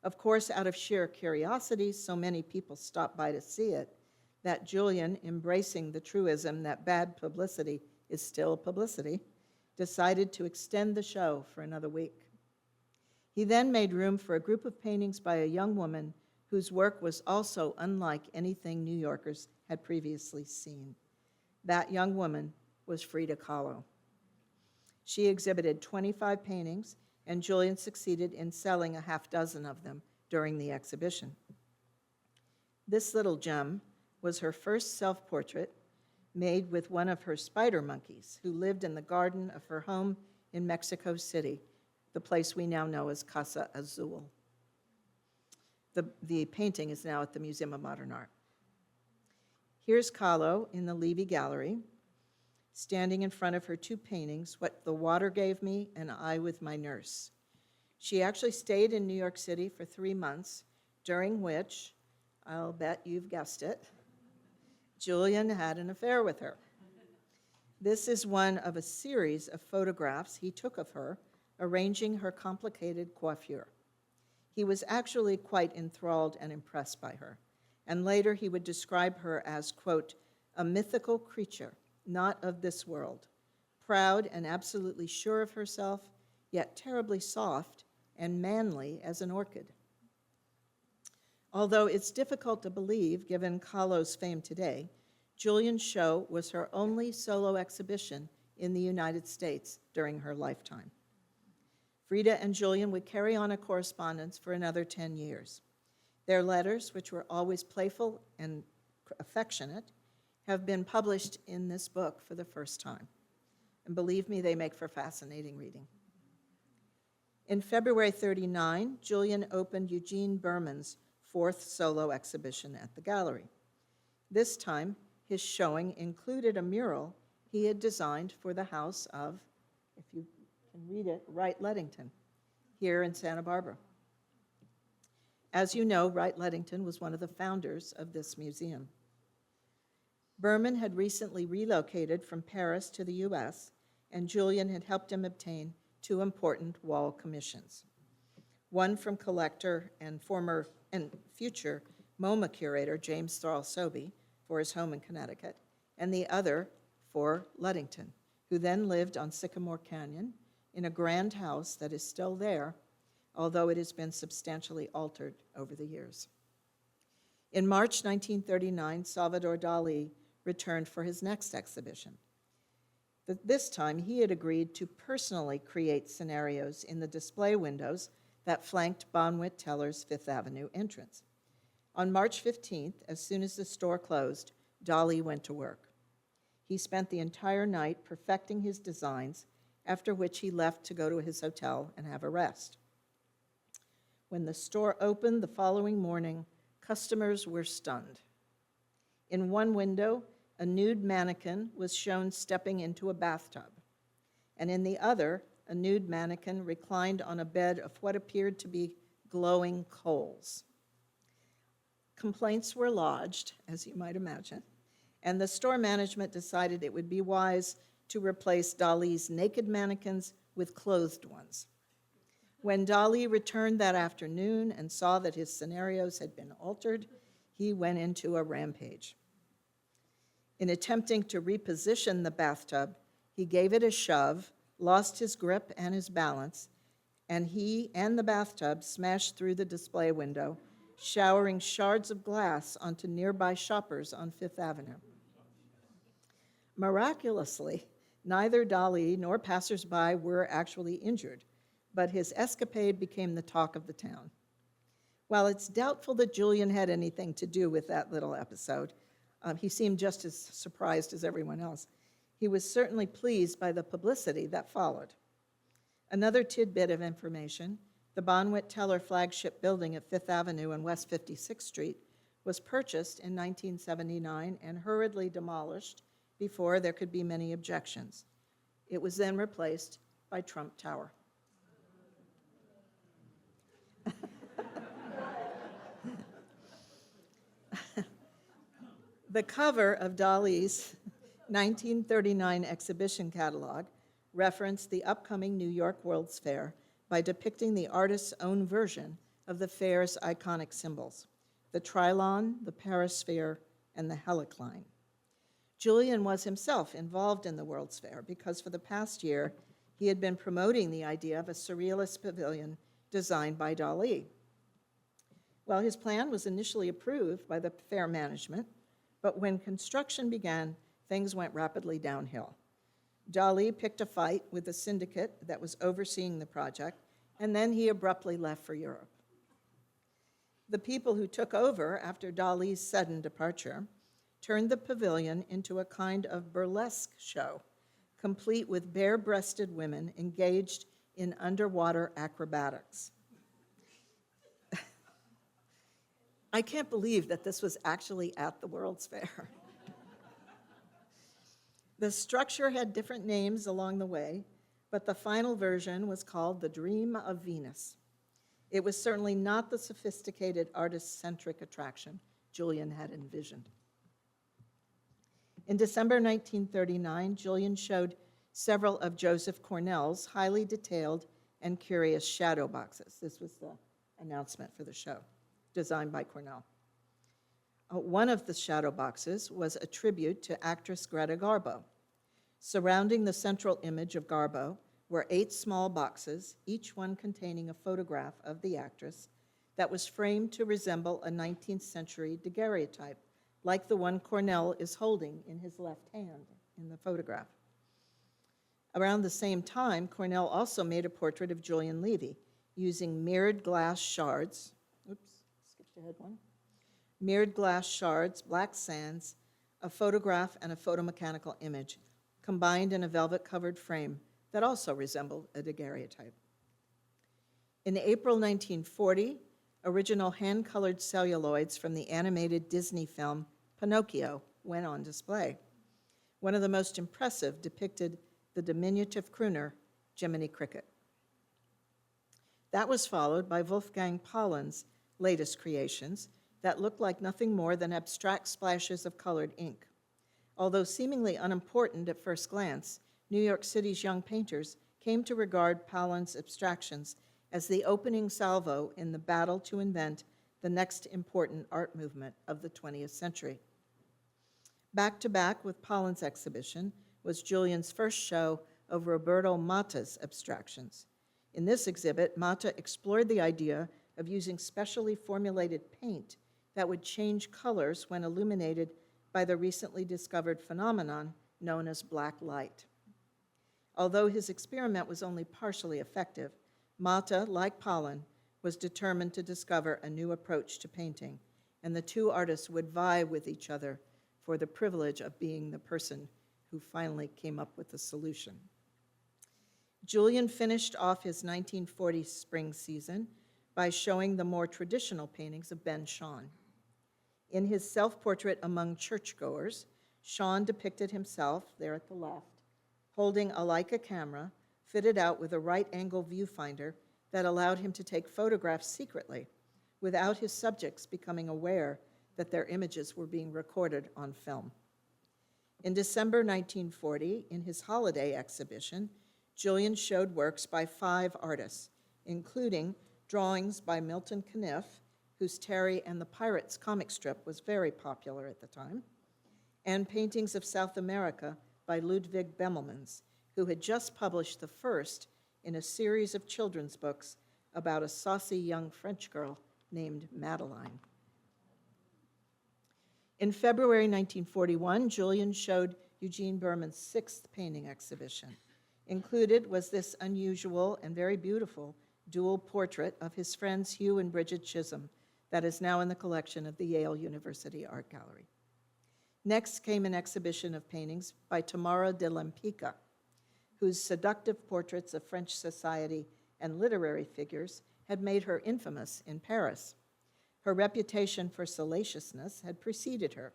Of course, out of sheer curiosity, so many people stopped by to see it, that Julien, embracing the truism that bad publicity is still publicity, decided to extend the show for another week. He then made room for a group of paintings by a young woman whose work was also unlike anything New Yorkers had previously seen. That young woman was Frida Kahlo. She exhibited 25 paintings, and Julien succeeded in selling a half dozen of them during the exhibition. This little gem was her first self-portrait, made with one of her spider monkeys who lived in the garden of her home in Mexico City, the place we now know as Casa Azul. The painting is now at the Museum of Modern Art. Here's Kahlo in the Levy Gallery, standing in front of her two paintings, What the Water Gave Me and I with My Nurse. She actually stayed in New York City for 3 months, during which, I'll bet you've guessed it, Julien had an affair with her. This is one of a series of photographs he took of her, arranging her complicated coiffure. He was actually quite enthralled and impressed by her, and later he would describe her as, quote, a mythical creature, not of this world, proud and absolutely sure of herself, yet terribly soft and manly as an orchid. Although it's difficult to believe, given Kahlo's fame today, Julien's show was her only solo exhibition in the United States during her lifetime. Frida and Julien would carry on a correspondence for another 10 years. Their letters, which were always playful and affectionate, have been published in this book for the first time. And believe me, they make for fascinating reading. In February 1939, Julien opened Eugene Berman's 4th solo exhibition at the gallery. This time, his showing included a mural he had designed for the house of, if you can read it, Wright-Lettington, here in Santa Barbara. As you know, Wright-Lettington was one of the founders of this museum. Berman had recently relocated from Paris to the US, and Julien had helped him obtain 2 important wall commissions. One from collector and future MoMA curator James Thrall Sobey for his home in Connecticut, and the other for Lettington, who then lived on Sycamore Canyon in a grand house that is still there, although it has been substantially altered over the years. In March 1939, Salvador Dalí returned for his next exhibition. This time, he had agreed to personally create scenarios in the display windows that flanked Bonwit Teller's Fifth Avenue entrance. On March 15th, as soon as the store closed, Dalí went to work. He spent the entire night perfecting his designs, after which he left to go to his hotel and have a rest. When the store opened the following morning, customers were stunned. In one window, a nude mannequin was shown stepping into a bathtub, and in the other, a nude mannequin reclined on a bed of what appeared to be glowing coals. Complaints were lodged, as you might imagine, and the store management decided it would be wise to replace Dalí's naked mannequins with clothed ones. When Dalí returned that afternoon and saw that his scenarios had been altered, he went into a rampage. In attempting to reposition the bathtub, he gave it a shove, lost his grip and his balance, and he and the bathtub smashed through the display window, showering shards of glass onto nearby shoppers on Fifth Avenue. Miraculously, neither Dalí nor passersby were actually injured, but his escapade became the talk of the town. While it's doubtful that Julien had anything to do with that little episode, He seemed just as surprised as everyone else. He was certainly pleased by the publicity that followed. Another tidbit of information, the Bonwit Teller flagship building at Fifth Avenue and West 56th Street was purchased in 1979 and hurriedly demolished before there could be many objections. It was then replaced by Trump Tower. The cover of Dalí's 1939 exhibition catalog referenced the upcoming New York World's Fair by depicting the artist's own version of the fair's iconic symbols, the trilon, the perisphere, and the helicline. Julien was himself involved in the World's Fair because for the past year, he had been promoting the idea of a surrealist pavilion designed by Dalí. Well, his plan was initially approved by the fair management, but when construction began, things went rapidly downhill. Dalí picked a fight with the syndicate that was overseeing the project, and then he abruptly left for Europe. The people who took over after Dalí's sudden departure turned the pavilion into a kind of burlesque show, complete with bare-breasted women engaged in underwater acrobatics. I can't believe that this was actually at the World's Fair. The structure had different names along the way, but the final version was called The Dream of Venus. It was certainly not the sophisticated artist-centric attraction Julien had envisioned. In December 1939, Julien showed several of Joseph Cornell's highly detailed and curious shadow boxes. This was the announcement for the show, designed by Cornell. One of the shadow boxes was a tribute to actress Greta Garbo. Surrounding the central image of Garbo were 8 small boxes, each one containing a photograph of the actress that was framed to resemble a 19th century daguerreotype, like the one Cornell is holding in his left hand in the photograph. Around the same time, Cornell also made a portrait of Julien Levy using mirrored glass shards, skipped ahead one, mirrored glass shards, black sands, a photograph, and a photomechanical image, combined in a velvet-covered frame that also resembled a daguerreotype. In April 1940, original hand-colored celluloids from the animated Disney film Pinocchio went on display. One of the most impressive depicted the diminutive crooner, Jiminy Cricket. That was followed by Wolfgang Paulin's latest creations that looked like nothing more than abstract splashes of colored ink. Although seemingly unimportant at first glance, New York City's young painters came to regard Paulin's abstractions as the opening salvo in the battle to invent the next important art movement of the 20th century. Back to back with Paulin's exhibition was Julien's first show of Roberto Matta's abstractions. In this exhibit, Matta explored the idea of using specially formulated paint that would change colors when illuminated by the recently discovered phenomenon known as black light. Although his experiment was only partially effective, Matta, like Paulin, was determined to discover a new approach to painting, and the two artists would vie with each other for the privilege of being the person who finally came up with the solution. Julien finished off his 1940 spring season by showing the more traditional paintings of Ben Shahn. In his self-portrait among churchgoers, Shahn depicted himself, there at the left, holding a Leica camera fitted out with a right-angle viewfinder that allowed him to take photographs secretly without his subjects becoming aware that their images were being recorded on film. In December 1940, in his holiday exhibition, Julien showed works by 5 artists, including drawings by Milton Caniff, whose Terry and the Pirates comic strip was very popular at the time, and paintings of South America by Ludwig Bemelmans, who had just published the first in a series of children's books about a saucy young French girl named Madeline. In February 1941, Julien showed Eugene Berman's 6th painting exhibition. Included was this unusual and very beautiful dual portrait of his friends Hugh and Bridget Chisholm that is now in the collection of the Yale University Art Gallery. Next came an exhibition of paintings by Tamara de Lempicka, whose seductive portraits of French society and literary figures had made her infamous in Paris. Her reputation for salaciousness had preceded her,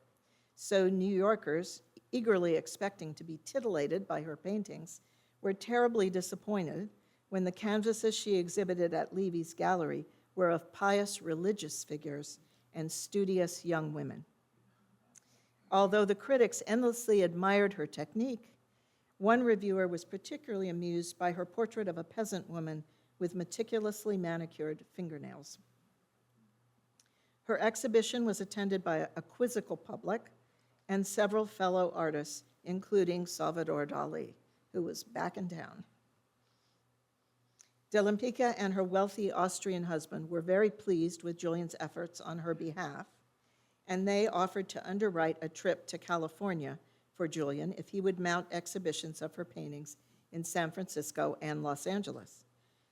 so New Yorkers, eagerly expecting to be titillated by her paintings, were terribly disappointed when the canvases she exhibited at Levy's gallery were of pious religious figures and studious young women. Although the critics endlessly admired her technique, one reviewer was particularly amused by her portrait of a peasant woman with meticulously manicured fingernails. Her exhibition was attended by a quizzical public and several fellow artists, including Salvador Dalí, who was back in town. De Lempicka and her wealthy Austrian husband were very pleased with Julien's efforts on her behalf, and they offered to underwrite a trip to California for Julien if he would mount exhibitions of her paintings in San Francisco and Los Angeles.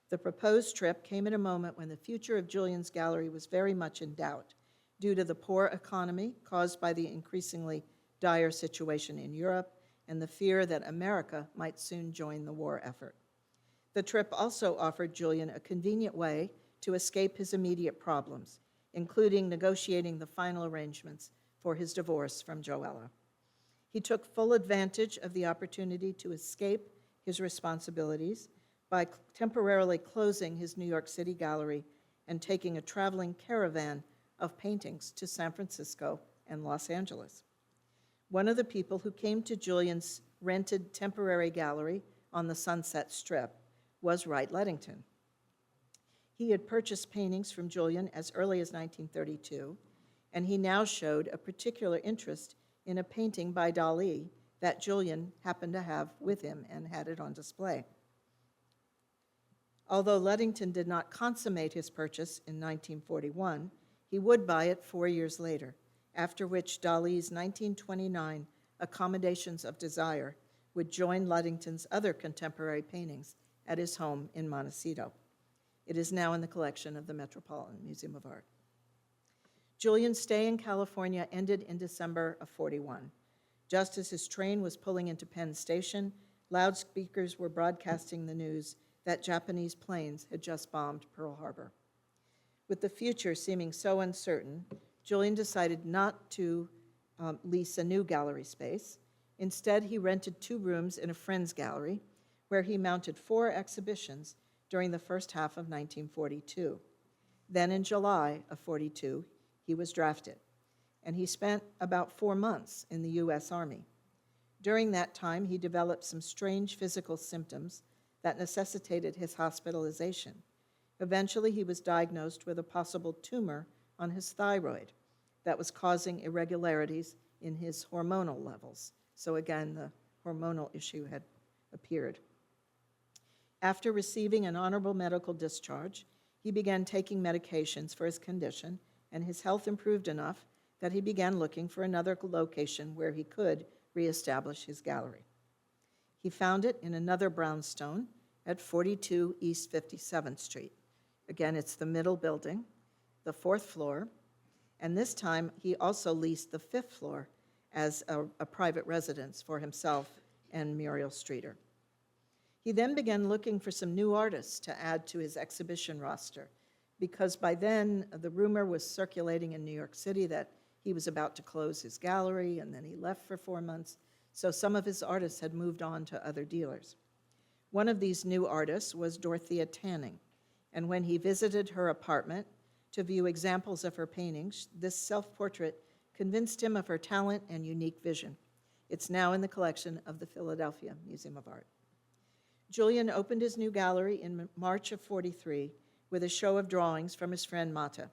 The proposed trip came at a moment when the future of Julien's gallery was very much in doubt due to the poor economy caused by the increasingly dire situation in Europe and the fear that America might soon join the war effort. The trip also offered Julien a convenient way to escape his immediate problems, including negotiating the final arrangements for his divorce from Joella. He took full advantage of the opportunity to escape his responsibilities by temporarily closing his New York City gallery and taking a traveling caravan of paintings to San Francisco and Los Angeles. One of the people who came to Julien's rented temporary gallery on the Sunset Strip was Wright Lettington. He had purchased paintings from Julien as early as 1932, and he now showed a particular interest in a painting by Dalí that Julien happened to have with him and had it on display. Although Lettington did not consummate his purchase in 1941, he would buy it 4 years later, after which Dalí's 1929 Accommodations of Desire would join Lettington's other contemporary paintings at his home in Montecito. It is now in the collection of the Metropolitan Museum of Art. Julien's stay in California ended in December of 41. Just as his train was pulling into Penn Station, loudspeakers were broadcasting the news that Japanese planes had just bombed Pearl Harbor. With the future seeming so uncertain, Julien decided not to lease a new gallery space. Instead, he rented 2 rooms in a friend's gallery, where he mounted 4 exhibitions during the first half of 1942. Then in July of 42, he was drafted, and he spent about 4 months in the U.S. Army. During that time, he developed some strange physical symptoms that necessitated his hospitalization. Eventually, he was diagnosed with a possible tumor on his thyroid that was causing irregularities in his hormonal levels. So again, the hormonal issue had appeared. After receiving an honorable medical discharge, he began taking medications for his condition, and his health improved enough that he began looking for another location where he could reestablish his gallery. He found it in another brownstone at 42 East 57th Street. Again, it's the middle building, the 4th floor, and this time he also leased the 5th floor as a private residence for himself and Muriel Streeter. He then began looking for some new artists to add to his exhibition roster, because by then the rumor was circulating in New York City that he was about to close his gallery, and then he left for 4 months, so some of his artists had moved on to other dealers. One of these new artists was Dorothea Tanning, and when he visited her apartment to view examples of her paintings, this self-portrait convinced him of her talent and unique vision. It's now in the collection of the Philadelphia Museum of Art. Julien opened his new gallery in March of 43 with a show of drawings from his friend Mata,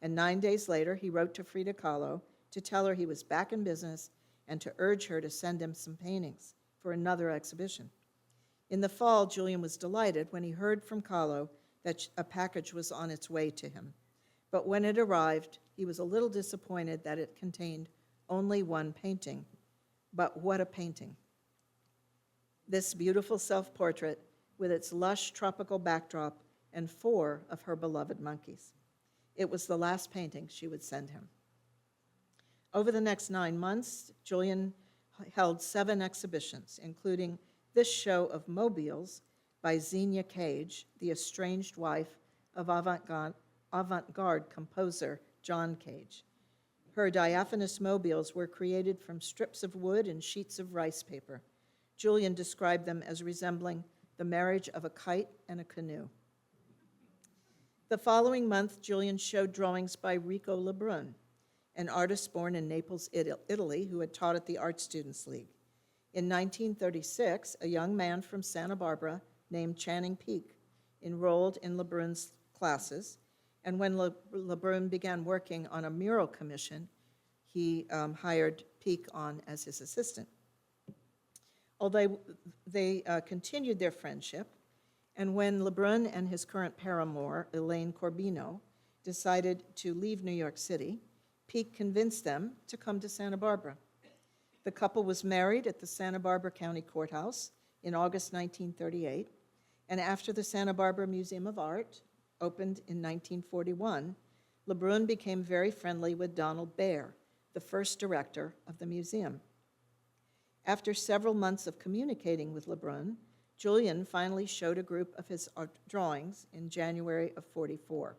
and 9 days later he wrote to Frida Kahlo to tell her he was back in business and to urge her to send him some paintings for another exhibition. In the fall, Julien was delighted when he heard from Kahlo that a package was on its way to him. But when it arrived, he was a little disappointed that it contained only 1 painting. But what a painting! This beautiful self-portrait with its lush tropical backdrop and 4 of her beloved monkeys. It was the last painting she would send him. Over the next 9 months, Julien held 7 exhibitions, including this show of mobiles by Xenia Cage, the estranged wife of avant-garde composer John Cage. Her diaphanous mobiles were created from strips of wood and sheets of rice paper. Julien described them as resembling the marriage of a kite and a canoe. The following month, Julien showed drawings by Rico Lebrun, an artist born in Naples, Italy, who had taught at the Art Students League. In 1936, a young man from Santa Barbara named Channing Peake enrolled in Lebrun's classes, and when Lebrun began working on a mural commission, he hired Peake on as his assistant. Although they continued their friendship, and when Lebrun and his current paramour, Elaine Corbino, decided to leave New York City, Peake convinced them to come to Santa Barbara. The couple was married at the Santa Barbara County Courthouse in August 1938, and after the Santa Barbara Museum of Art opened in 1941, Lebrun became very friendly with Donald Baer, the first director of the museum. After several months of communicating with Lebrun, Julien finally showed a group of his drawings in January of 44.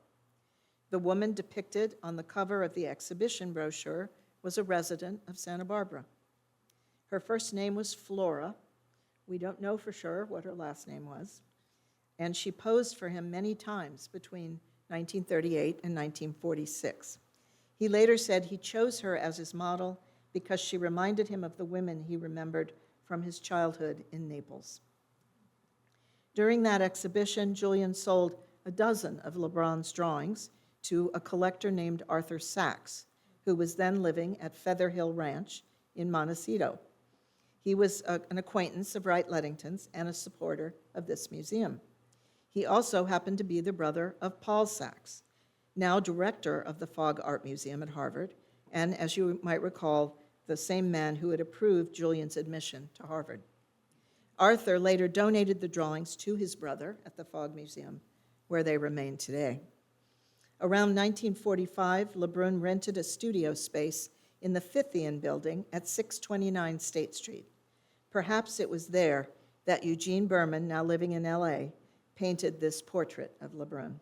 The woman depicted on the cover of the exhibition brochure was a resident of Santa Barbara. Her first name was Flora. We don't know for sure what her last name was. And she posed for him many times between 1938 and 1946. He later said he chose her as his model because she reminded him of the women he remembered from his childhood in Naples. During that exhibition, Julien sold a dozen of Lebrun's drawings to a collector named Arthur Sachs, who was then living at Feather Hill Ranch in Montecito. He was an acquaintance of Wright Lettington's and a supporter of this museum. He also happened to be the brother of Paul Sachs, now director of the Fogg Art Museum at Harvard, and as you might recall, the same man who had approved Julien's admission to Harvard. Arthur later donated the drawings to his brother at the Fogg Museum, where they remain today. Around 1945, Lebrun rented a studio space in the Fithian building at 629 State Street. Perhaps it was there that Eugene Berman, now living in LA, painted this portrait of Lebrun.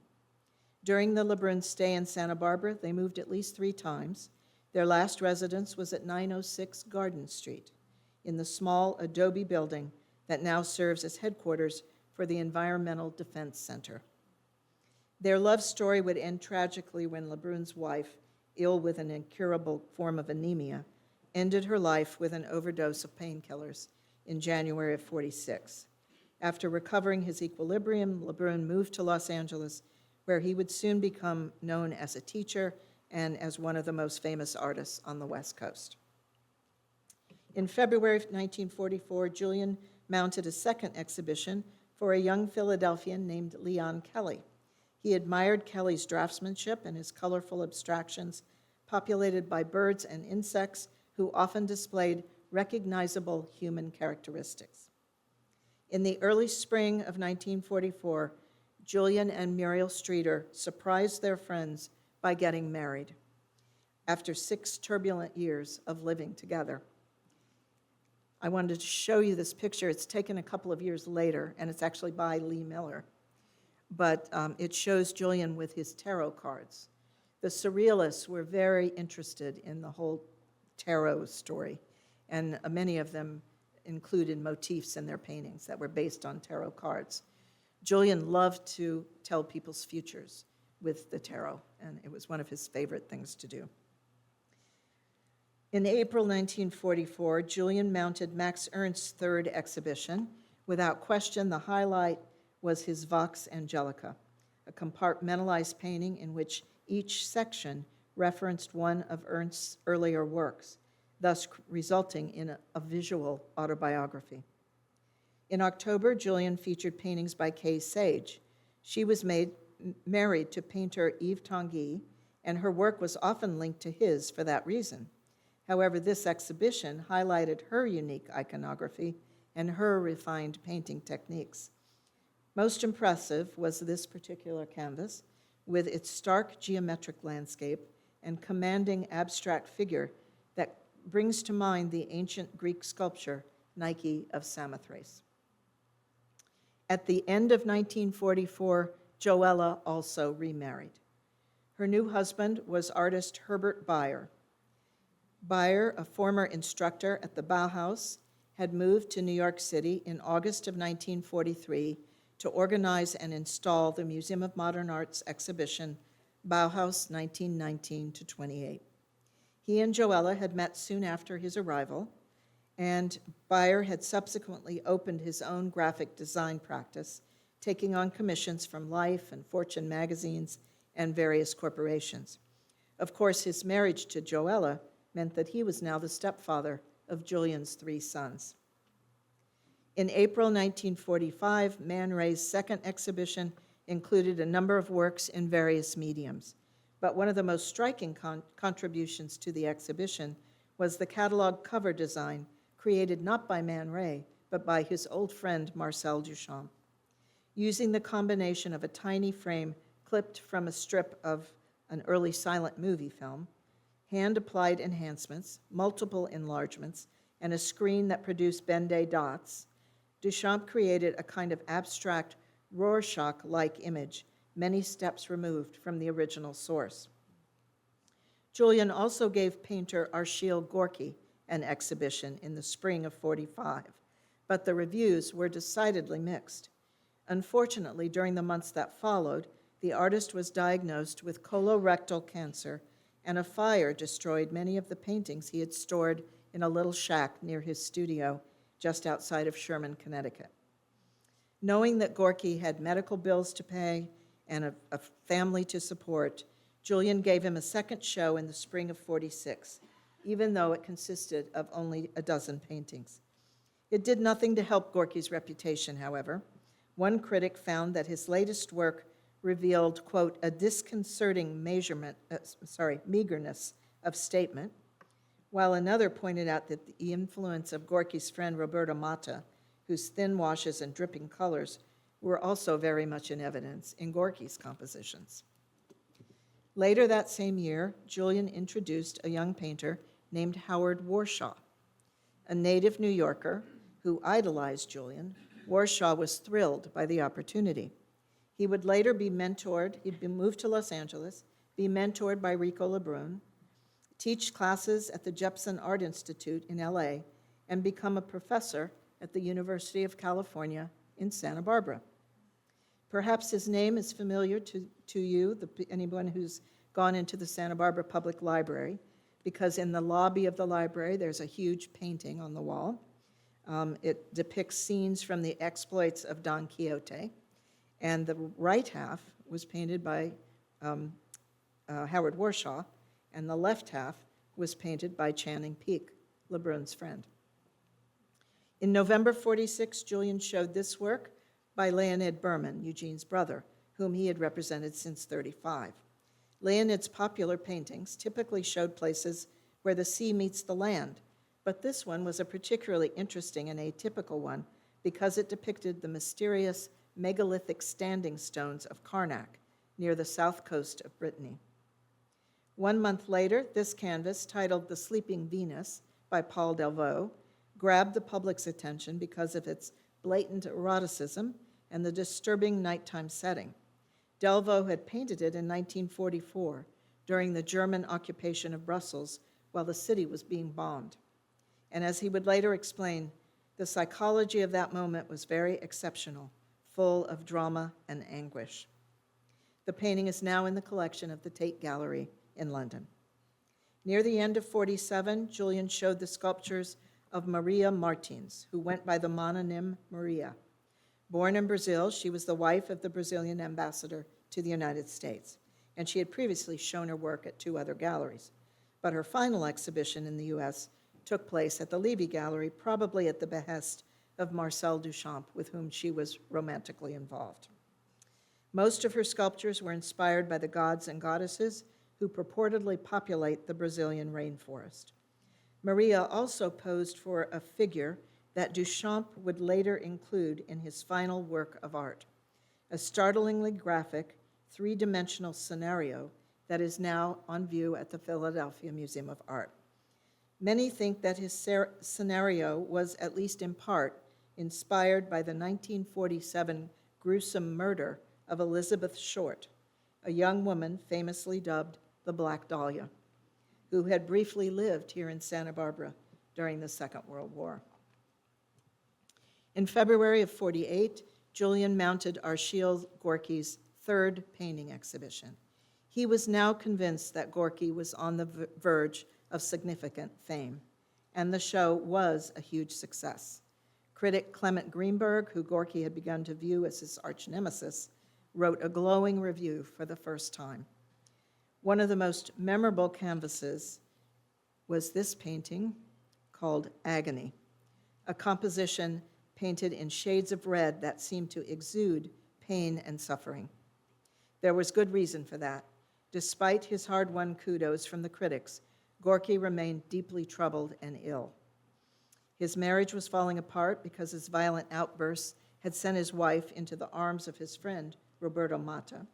During the Lebrun stay in Santa Barbara, they moved at least 3 times. Their last residence was at 906 Garden Street, in the small adobe building that now serves as headquarters for the Environmental Defense Center. Their love story would end tragically when Lebrun's wife, ill with an incurable form of anemia, ended her life with an overdose of painkillers in January of 46. After recovering his equilibrium, Lebrun moved to Los Angeles, where he would soon become known as a teacher and as one of the most famous artists on the West Coast. In February of 1944, Julien mounted a second exhibition for a young Philadelphian named Leon Kelly. He admired Kelly's draftsmanship and his colorful abstractions, populated by birds and insects who often displayed recognizable human characteristics. In the early spring of 1944, Julien and Muriel Streeter surprised their friends by getting married after 6 turbulent years of living together. I wanted to show you this picture. It's taken a couple of years later, and it's actually by Lee Miller. But it shows Julien with his tarot cards. The Surrealists were very interested in the whole tarot story, and many of them included motifs in their paintings that were based on tarot cards. Julien loved to tell people's futures with the tarot, and it was one of his favorite things to do. In April 1944, Julien mounted Max Ernst's 3rd exhibition. Without question, the highlight was his Vox Angelica, a compartmentalized painting in which each section referenced one of Ernst's earlier works, thus resulting in a visual autobiography. In October, Julien featured paintings by Kay Sage. She was married to painter Yves Tanguy, and her work was often linked to his for that reason. However, this exhibition highlighted her unique iconography and her refined painting techniques. Most impressive was this particular canvas, with its stark geometric landscape and commanding abstract figure brings to mind the ancient Greek sculpture Nike of Samothrace. At the end of 1944, Joella also remarried. Her new husband was artist Herbert Bayer. Bayer, a former instructor at the Bauhaus, had moved to New York City in August of 1943 to organize and install the Museum of Modern Art's exhibition, Bauhaus 1919 to 28. He and Joella had met soon after his arrival, and Bayer had subsequently opened his own graphic design practice, taking on commissions from Life and Fortune magazines and various corporations. Of course, his marriage to Joella meant that he was now the stepfather of Julien's 3 sons. In April 1945, Man Ray's second exhibition included a number of works in various mediums. But one of the most striking contributions to the exhibition was the catalog cover design created not by Man Ray, but by his old friend Marcel Duchamp. Using the combination of a tiny frame clipped from a strip of an early silent movie film, hand-applied enhancements, multiple enlargements, and a screen that produced Ben-Day dots, Duchamp created a kind of abstract Rorschach-like image, many steps removed from the original source. Julien also gave painter Arshile Gorky an exhibition in the spring of '45, but the reviews were decidedly mixed. Unfortunately, during the months that followed, the artist was diagnosed with colorectal cancer, and a fire destroyed many of the paintings he had stored in a little shack near his studio just outside of Sherman, Connecticut. Knowing that Gorky had medical bills to pay and a family to support, Julien gave him a second show in the spring of '46, even though it consisted of only a dozen paintings. It did nothing to help Gorky's reputation, however. One critic found that his latest work revealed, quote, a disconcerting meagerness of statement, while another pointed out that the influence of Gorky's friend Roberto Matta, whose thin washes and dripping colors were also very much in evidence in Gorky's compositions. Later that same year, Julien introduced a young painter named Howard Warshaw. A native New Yorker who idolized Julien, Warshaw was thrilled by the opportunity. He would later be mentored, he'd be moved to Los Angeles, be mentored by Rico Lebrun, teach classes at the Jepson Art Institute in LA, and become a professor at the University of California in Santa Barbara. Perhaps his name is familiar to you, anyone who's gone into the Santa Barbara Public Library, because in the lobby of the library there's a huge painting on the wall. It depicts scenes from the exploits of Don Quixote, and the right half was painted by Howard Warshaw, and the left half was painted by Channing Peake, Lebrun's friend. In November '46, Julien showed this work by Leonid Berman, Eugene's brother, whom he had represented since '35. Leonid's popular paintings typically showed places where the sea meets the land, but this one was a particularly interesting and atypical one because it depicted the mysterious megalithic standing stones of Karnak near the south coast of Brittany. 1 month later, this canvas, titled The Sleeping Venus by Paul Delvaux, grabbed the public's attention because of its blatant eroticism and the disturbing nighttime setting. Delvaux had painted it in 1944 during the German occupation of Brussels while the city was being bombed. And as he would later explain, the psychology of that moment was very exceptional, full of drama and anguish. The painting is now in the collection of the Tate Gallery in London. Near the end of '47, Julien showed the sculptures of Maria Martins, who went by the mononym Maria. Born in Brazil, she was the wife of the Brazilian ambassador to the United States, and she had previously shown her work at 2 other galleries. But her final exhibition in the U.S. took place at the Levy Gallery, probably at the behest of Marcel Duchamp, with whom she was romantically involved. Most of her sculptures were inspired by the gods and goddesses who purportedly populate the Brazilian rainforest. Maria also posed for a figure that Duchamp would later include in his final work of art, a startlingly graphic, 3-dimensional scenario that is now on view at the Philadelphia Museum of Art. Many think that his scenario was, at least in part, inspired by the 1947 gruesome murder of Elizabeth Short, a young woman famously dubbed the Black Dahlia, who had briefly lived here in Santa Barbara during the Second World War. In February of '48, Julien mounted Arshile Gorky's third painting exhibition. He was now convinced that Gorky was on the verge of significant fame, and the show was a huge success. Critic Clement Greenberg, who Gorky had begun to view as his arch-nemesis, wrote a glowing review for the first time. One of the most memorable canvases was this painting called Agony, a composition painted in shades of red that seemed to exude pain and suffering. There was good reason for that. Despite his hard-won kudos from the critics, Gorky remained deeply troubled and ill. His marriage was falling apart because his violent outbursts had sent his wife into the arms of his friend, Roberto Mata.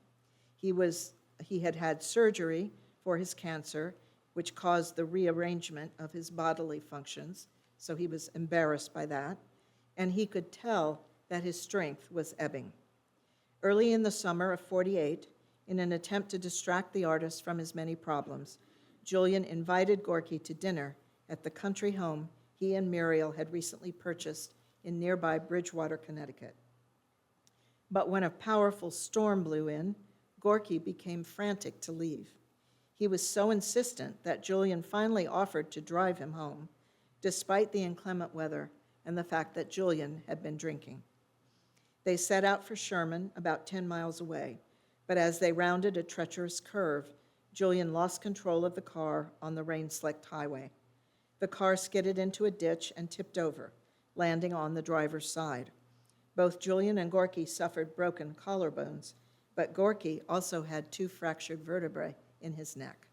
He had had surgery for his cancer, which caused the rearrangement of his bodily functions, so he was embarrassed by that, and he could tell that his strength was ebbing. Early in the summer of '48, in an attempt to distract the artist from his many problems, Julien invited Gorky to dinner at the country home he and Muriel had recently purchased in nearby Bridgewater, Connecticut. But when a powerful storm blew in, Gorky became frantic to leave. He was so insistent that Julien finally offered to drive him home, despite the inclement weather and the fact that Julien had been drinking. They set out for Sherman, about 10 miles away, but as they rounded a treacherous curve, Julien lost control of the car on the rain-slicked highway. The car skidded into a ditch and tipped over, landing on the driver's side. Both Julien and Gorky suffered broken collarbones, but Gorky also had 2 fractured vertebrae in his neck.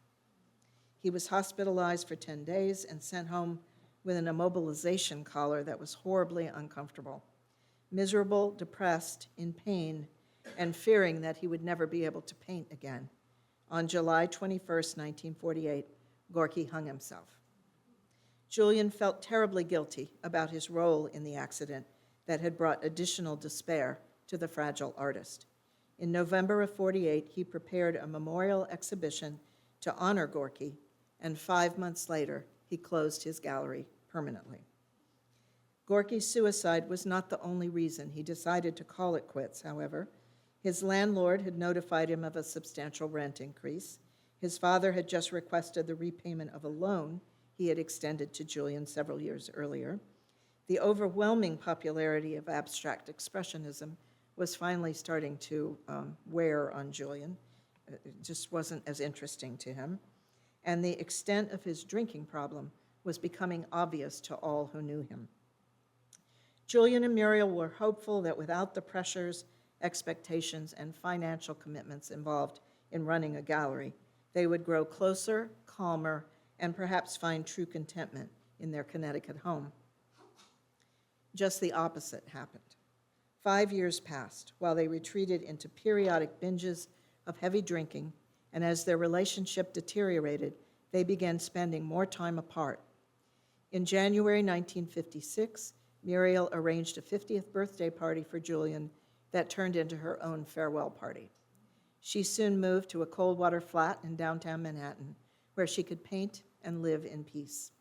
He was hospitalized for 10 days and sent home with an immobilization collar that was horribly uncomfortable. Miserable, depressed, in pain, and fearing that he would never be able to paint again. On July 21st, 1948, Gorky hung himself. Julien felt terribly guilty about his role in the accident that had brought additional despair to the fragile artist. In November of '48, he prepared a memorial exhibition to honor Gorky, and 5 months later, he closed his gallery permanently. Gorky's suicide was not the only reason he decided to call it quits, however. His landlord had notified him of a substantial rent increase. His father had just requested the repayment of a loan he had extended to Julien several years earlier. The overwhelming popularity of abstract expressionism was finally starting to wear on Julien. It just wasn't as interesting to him. And the extent of his drinking problem was becoming obvious to all who knew him. Julien and Muriel were hopeful that without the pressures, expectations, and financial commitments involved in running a gallery, they would grow closer, calmer, and perhaps find true contentment in their Connecticut home. Just the opposite happened. 5 years passed while they retreated into periodic binges of heavy drinking, and as their relationship deteriorated, they began spending more time apart. In January 1956, Muriel arranged a 50th birthday party for Julien that turned into her own farewell party. She soon moved to a cold-water flat in downtown Manhattan, where she could paint and live in peace.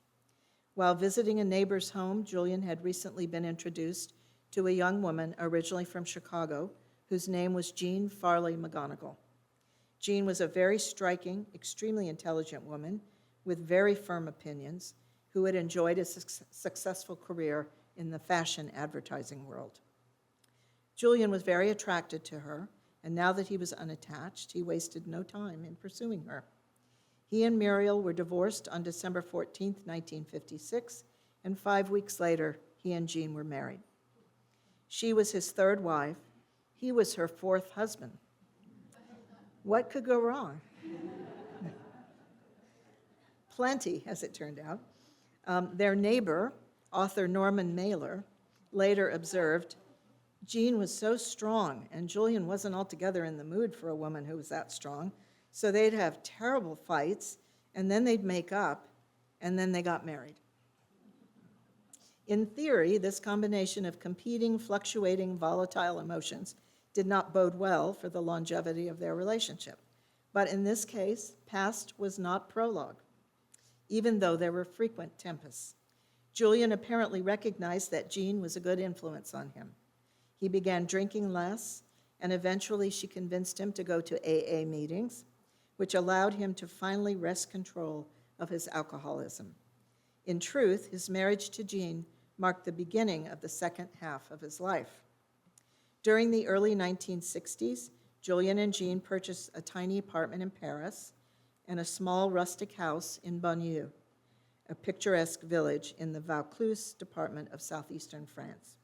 While visiting a neighbor's home, Julien had recently been introduced to a young woman originally from Chicago, whose name was Jean Farley McGonigal. Jean was a very striking, extremely intelligent woman with very firm opinions, who had enjoyed a successful career in the fashion advertising world. Julien was very attracted to her, and now that he was unattached, he wasted no time in pursuing her. He and Muriel were divorced on December 14, 1956, and 5 weeks later, he and Jean were married. She was his third wife. He was her fourth husband. What could go wrong? Plenty, as it turned out. Their neighbor, author Norman Mailer, later observed, Jean was so strong, and Julien wasn't altogether in the mood for a woman who was that strong, so they'd have terrible fights, and then they'd make up, and then they got married. In theory, this combination of competing, fluctuating, volatile emotions did not bode well for the longevity of their relationship. But in this case, past was not prologue, even though there were frequent tempests. Julien apparently recognized that Jean was a good influence on him. He began drinking less, and eventually she convinced him to go to AA meetings, which allowed him to finally wrest control of his alcoholism. In truth, his marriage to Jean marked the beginning of the second half of his life. During the early 1960s, Julien and Jean purchased a tiny apartment in Paris and a small rustic house in Bonnieux, a picturesque village in the Vaucluse department of southeastern France.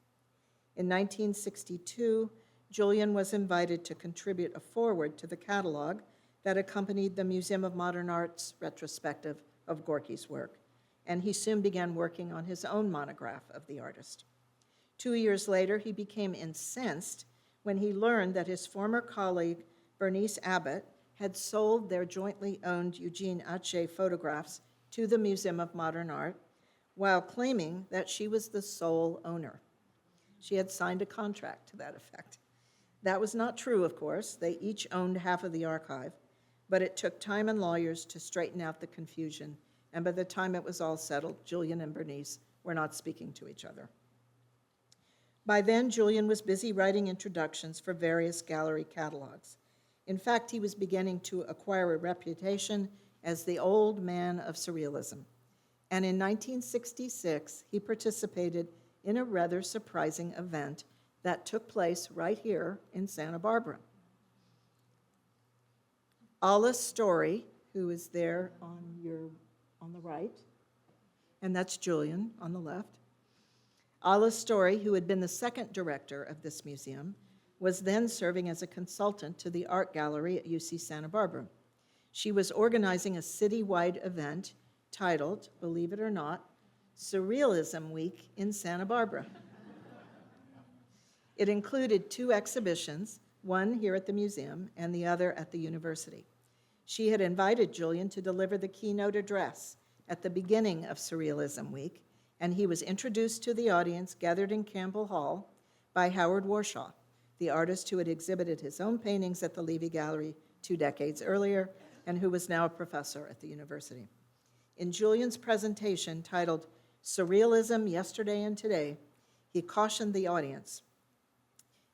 In 1962, Julien was invited to contribute a foreword to the catalog that accompanied the Museum of Modern Art's retrospective of Gorky's work, and he soon began working on his own monograph of the artist. 2 years later, he became incensed when he learned that his former colleague, Bernice Abbott, had sold their jointly owned Eugene Atget photographs to the Museum of Modern Art while claiming that she was the sole owner. She had signed a contract to that effect. That was not true, of course. They each owned half of the archive, but it took time and lawyers to straighten out the confusion, and by the time it was all settled, Julien and Bernice were not speaking to each other. By then, Julien was busy writing introductions for various gallery catalogs. In fact, he was beginning to acquire a reputation as the old man of Surrealism. And in 1966, he participated in a rather surprising event that took place right here in Santa Barbara. Alla Story, who is there on the right, and that's Julien on the left. Alla Story, who had been the second director of this museum, was then serving as a consultant to the art gallery at UC Santa Barbara. She was organizing a citywide event titled, believe it or not, Surrealism Week in Santa Barbara. It included 2 exhibitions, one here at the museum and the other at the university. She had invited Julien to deliver the keynote address at the beginning of Surrealism Week, and he was introduced to the audience gathered in Campbell Hall by Howard Warshaw, the artist who had exhibited his own paintings at the Levy Gallery 2 decades earlier and who was now a professor at the university. In Julien's presentation titled Surrealism Yesterday and Today, he cautioned the audience,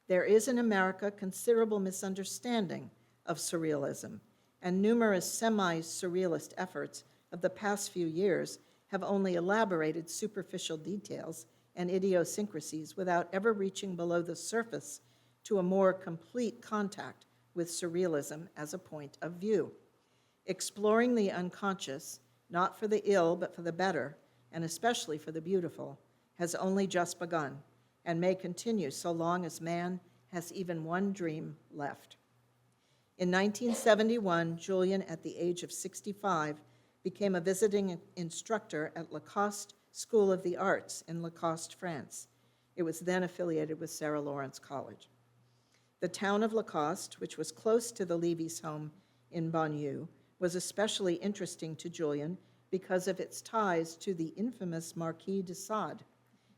"There is in America considerable misunderstanding of surrealism, and numerous semi-surrealist efforts of the past few years have only elaborated superficial details and idiosyncrasies without ever reaching below the surface to a more complete contact with surrealism as a point of view. Exploring the unconscious, not for the ill but for the better, and especially for the beautiful, has only just begun and may continue so long as man has even one dream left." In 1971, Julien, at the age of 65, became a visiting instructor at Lacoste School of the Arts in Lacoste, France. It was then affiliated with Sarah Lawrence College. The town of Lacoste, which was close to the Levy's home in Bonnieux, was especially interesting to Julien because of its ties to the infamous Marquis de Sade,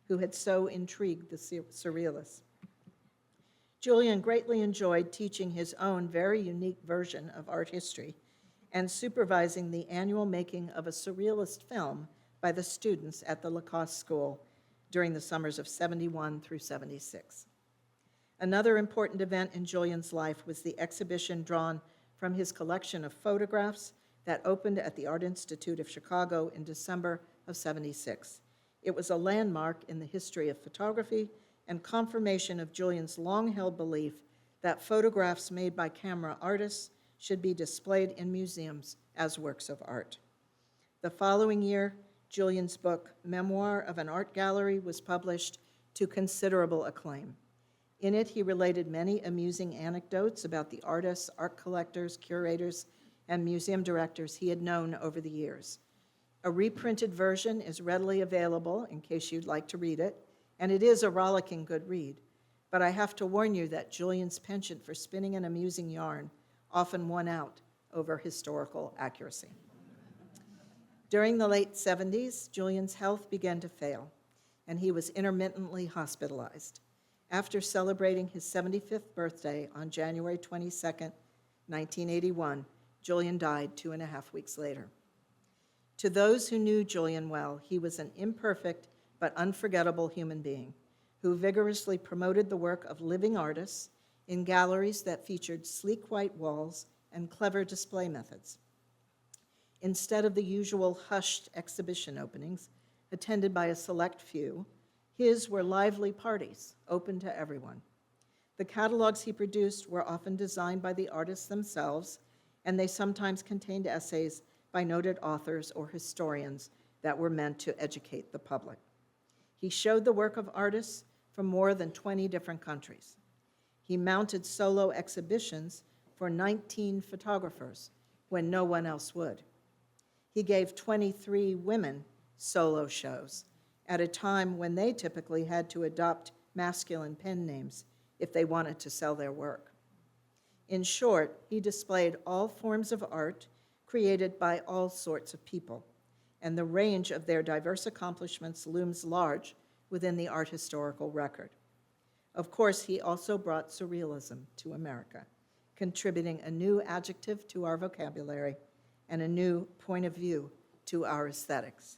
who had so intrigued the Surrealists. Julien greatly enjoyed teaching his own very unique version of art history and supervising the annual making of a surrealist film by the students at the Lacoste School during the summers of 71 through 76. Another important event in Julien's life was the exhibition drawn from his collection of photographs that opened at the Art Institute of Chicago in December of 76. It was a landmark in the history of photography and confirmation of Julien's long-held belief that photographs made by camera artists should be displayed in museums as works of art. The following year, Julien's book, Memoir of an Art Gallery, was published to considerable acclaim. In it, he related many amusing anecdotes about the artists, art collectors, curators, and museum directors he had known over the years. A reprinted version is readily available in case you'd like to read it, and it is a rollicking good read. But I have to warn you that Julien's penchant for spinning an amusing yarn often won out over historical accuracy. During the late 70s, Julien's health began to fail, and he was intermittently hospitalized. After celebrating his 75th birthday on January 22nd, 1981, Julien died 2.5 weeks later. To those who knew Julien well, he was an imperfect but unforgettable human being who vigorously promoted the work of living artists in galleries that featured sleek white walls and clever display methods. Instead of the usual hushed exhibition openings, attended by a select few, his were lively parties, open to everyone. The catalogs he produced were often designed by the artists themselves, and they sometimes contained essays by noted authors or historians that were meant to educate the public. He showed the work of artists from more than 20 different countries. He mounted solo exhibitions for 19 photographers when no one else would. He gave 23 women solo shows at a time when they typically had to adopt masculine pen names if they wanted to sell their work. In short, he displayed all forms of art created by all sorts of people, and the range of their diverse accomplishments looms large within the art historical record. Of course, he also brought Surrealism to America, contributing a new adjective to our vocabulary and a new point of view to our aesthetics.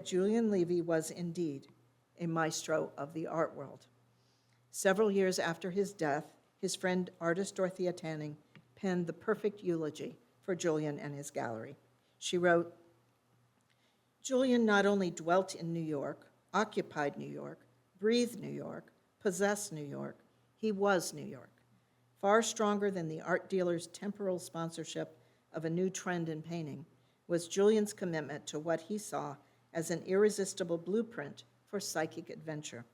Julien Levy was indeed a maestro of the art world. Several years after his death, his friend artist Dorothea Tanning penned the perfect eulogy for Julien and his gallery. She wrote, "Julien not only dwelt in New York, occupied New York, breathed New York, possessed New York, he was New York. Far stronger than the art dealer's temporal sponsorship of a new trend in painting was Julien's commitment to what he saw as an irresistible blueprint for psychic adventure.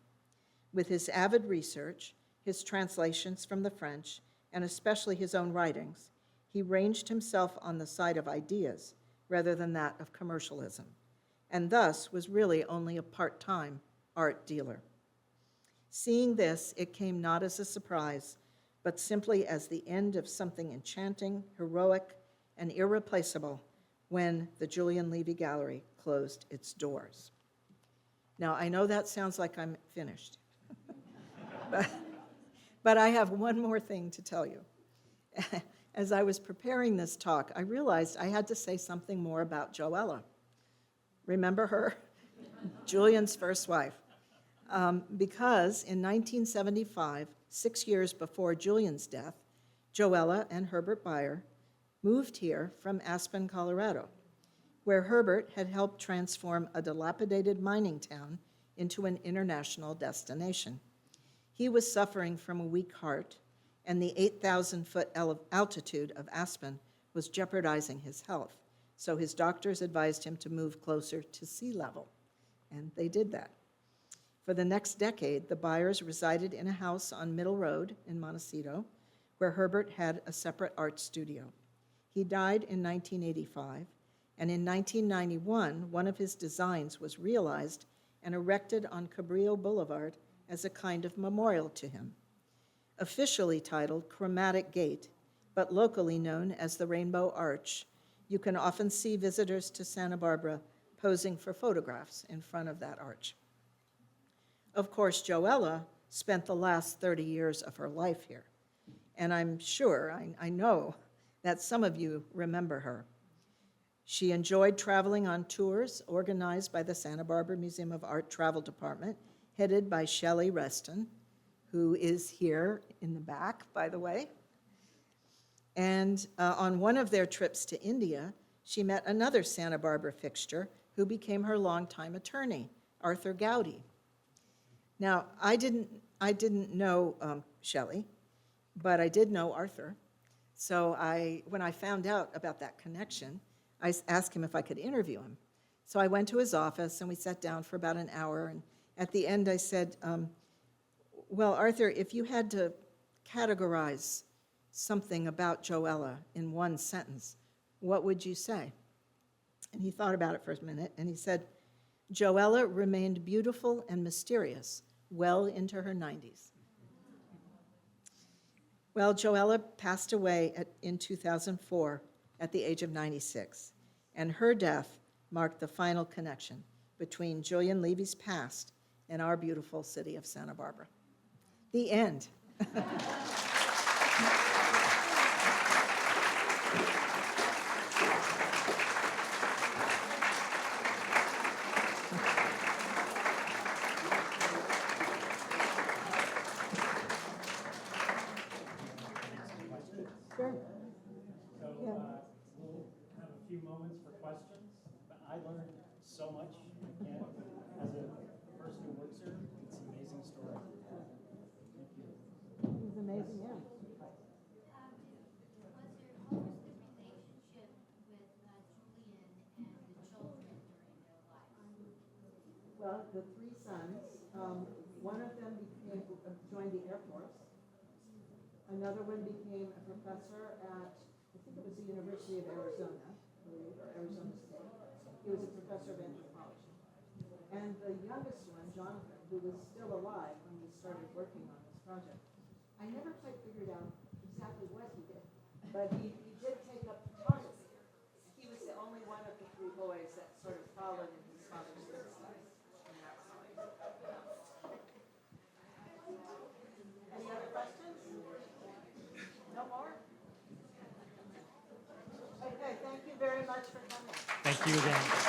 With his avid research, his translations from the French, and especially his own writings, he ranged himself on the side of ideas rather than that of commercialism, and thus was really only a part-time art dealer. Seeing this, it came not as a surprise, but simply as the end of something enchanting, heroic, and irreplaceable when the Julien Levy Gallery closed its doors." Now, I know that sounds like I'm finished, but I have one more thing to tell you. As I was preparing this talk, I realized I had to say something more about Joella. Remember her? Julien's first wife. Because in 1975, 6 years before Julien's death, Joella and Herbert Beyer moved here from Aspen, Colorado, where Herbert had helped transform a dilapidated mining town into an international destination. He was suffering from a weak heart, and the 8,000-foot altitude of Aspen was jeopardizing his health, so his doctors advised him to move closer to sea level, and they did that. For the next decade, the Beyers resided in a house on Middle Road in Montecito, where Herbert had a separate art studio. He died in 1985, and in 1991, one of his designs was realized and erected on Cabrillo Boulevard as a kind of memorial to him. Officially titled Chromatic Gate, but locally known as the Rainbow Arch, you can often see visitors to Santa Barbara posing for photographs in front of that arch. Of course, Joella spent the last 30 years of her life here, and I'm sure, I know, that some of you remember her. She enjoyed traveling on tours organized by the Santa Barbara Museum of Art Travel Department, headed by Shelley Reston, who is here in the back, by the way. And on one of their trips to India, she met another Santa Barbara fixture who became her longtime attorney, Arthur Gowdy. Now, I didn't know Shelley, but I did know Arthur. So when I found out about that connection, I asked him if I could interview him. So I went to his office, and we sat down for about an hour. And at the end, I said, well, Arthur, if you had to categorize something about Joella in one sentence, what would you say? And he thought about it for a minute, and he said, Joella remained beautiful and mysterious well into her 90s. Well, Joella passed away in 2004 at the age of 96, and her death marked the final connection between Julien Levy's past and our beautiful city of Santa Barbara. The end. Sure. So we'll have a few moments for questions. But I learned so much, again, as a person who works here. It's an amazing story. Thank you. It was amazing, yeah. Well, the three sons, one of them joined the Air Force. Another one became a professor at, I think it was the University of Arizona, or Arizona State. He was a professor of anthropology. And the youngest one, Jonathan, who was still alive when we started working on this project, I never quite figured out exactly what he did, but he did take up photography. He was the only one of the three boys that sort of followed in his father's footsteps. Any other questions? No more? Okay, thank you very much for coming. Thank you again.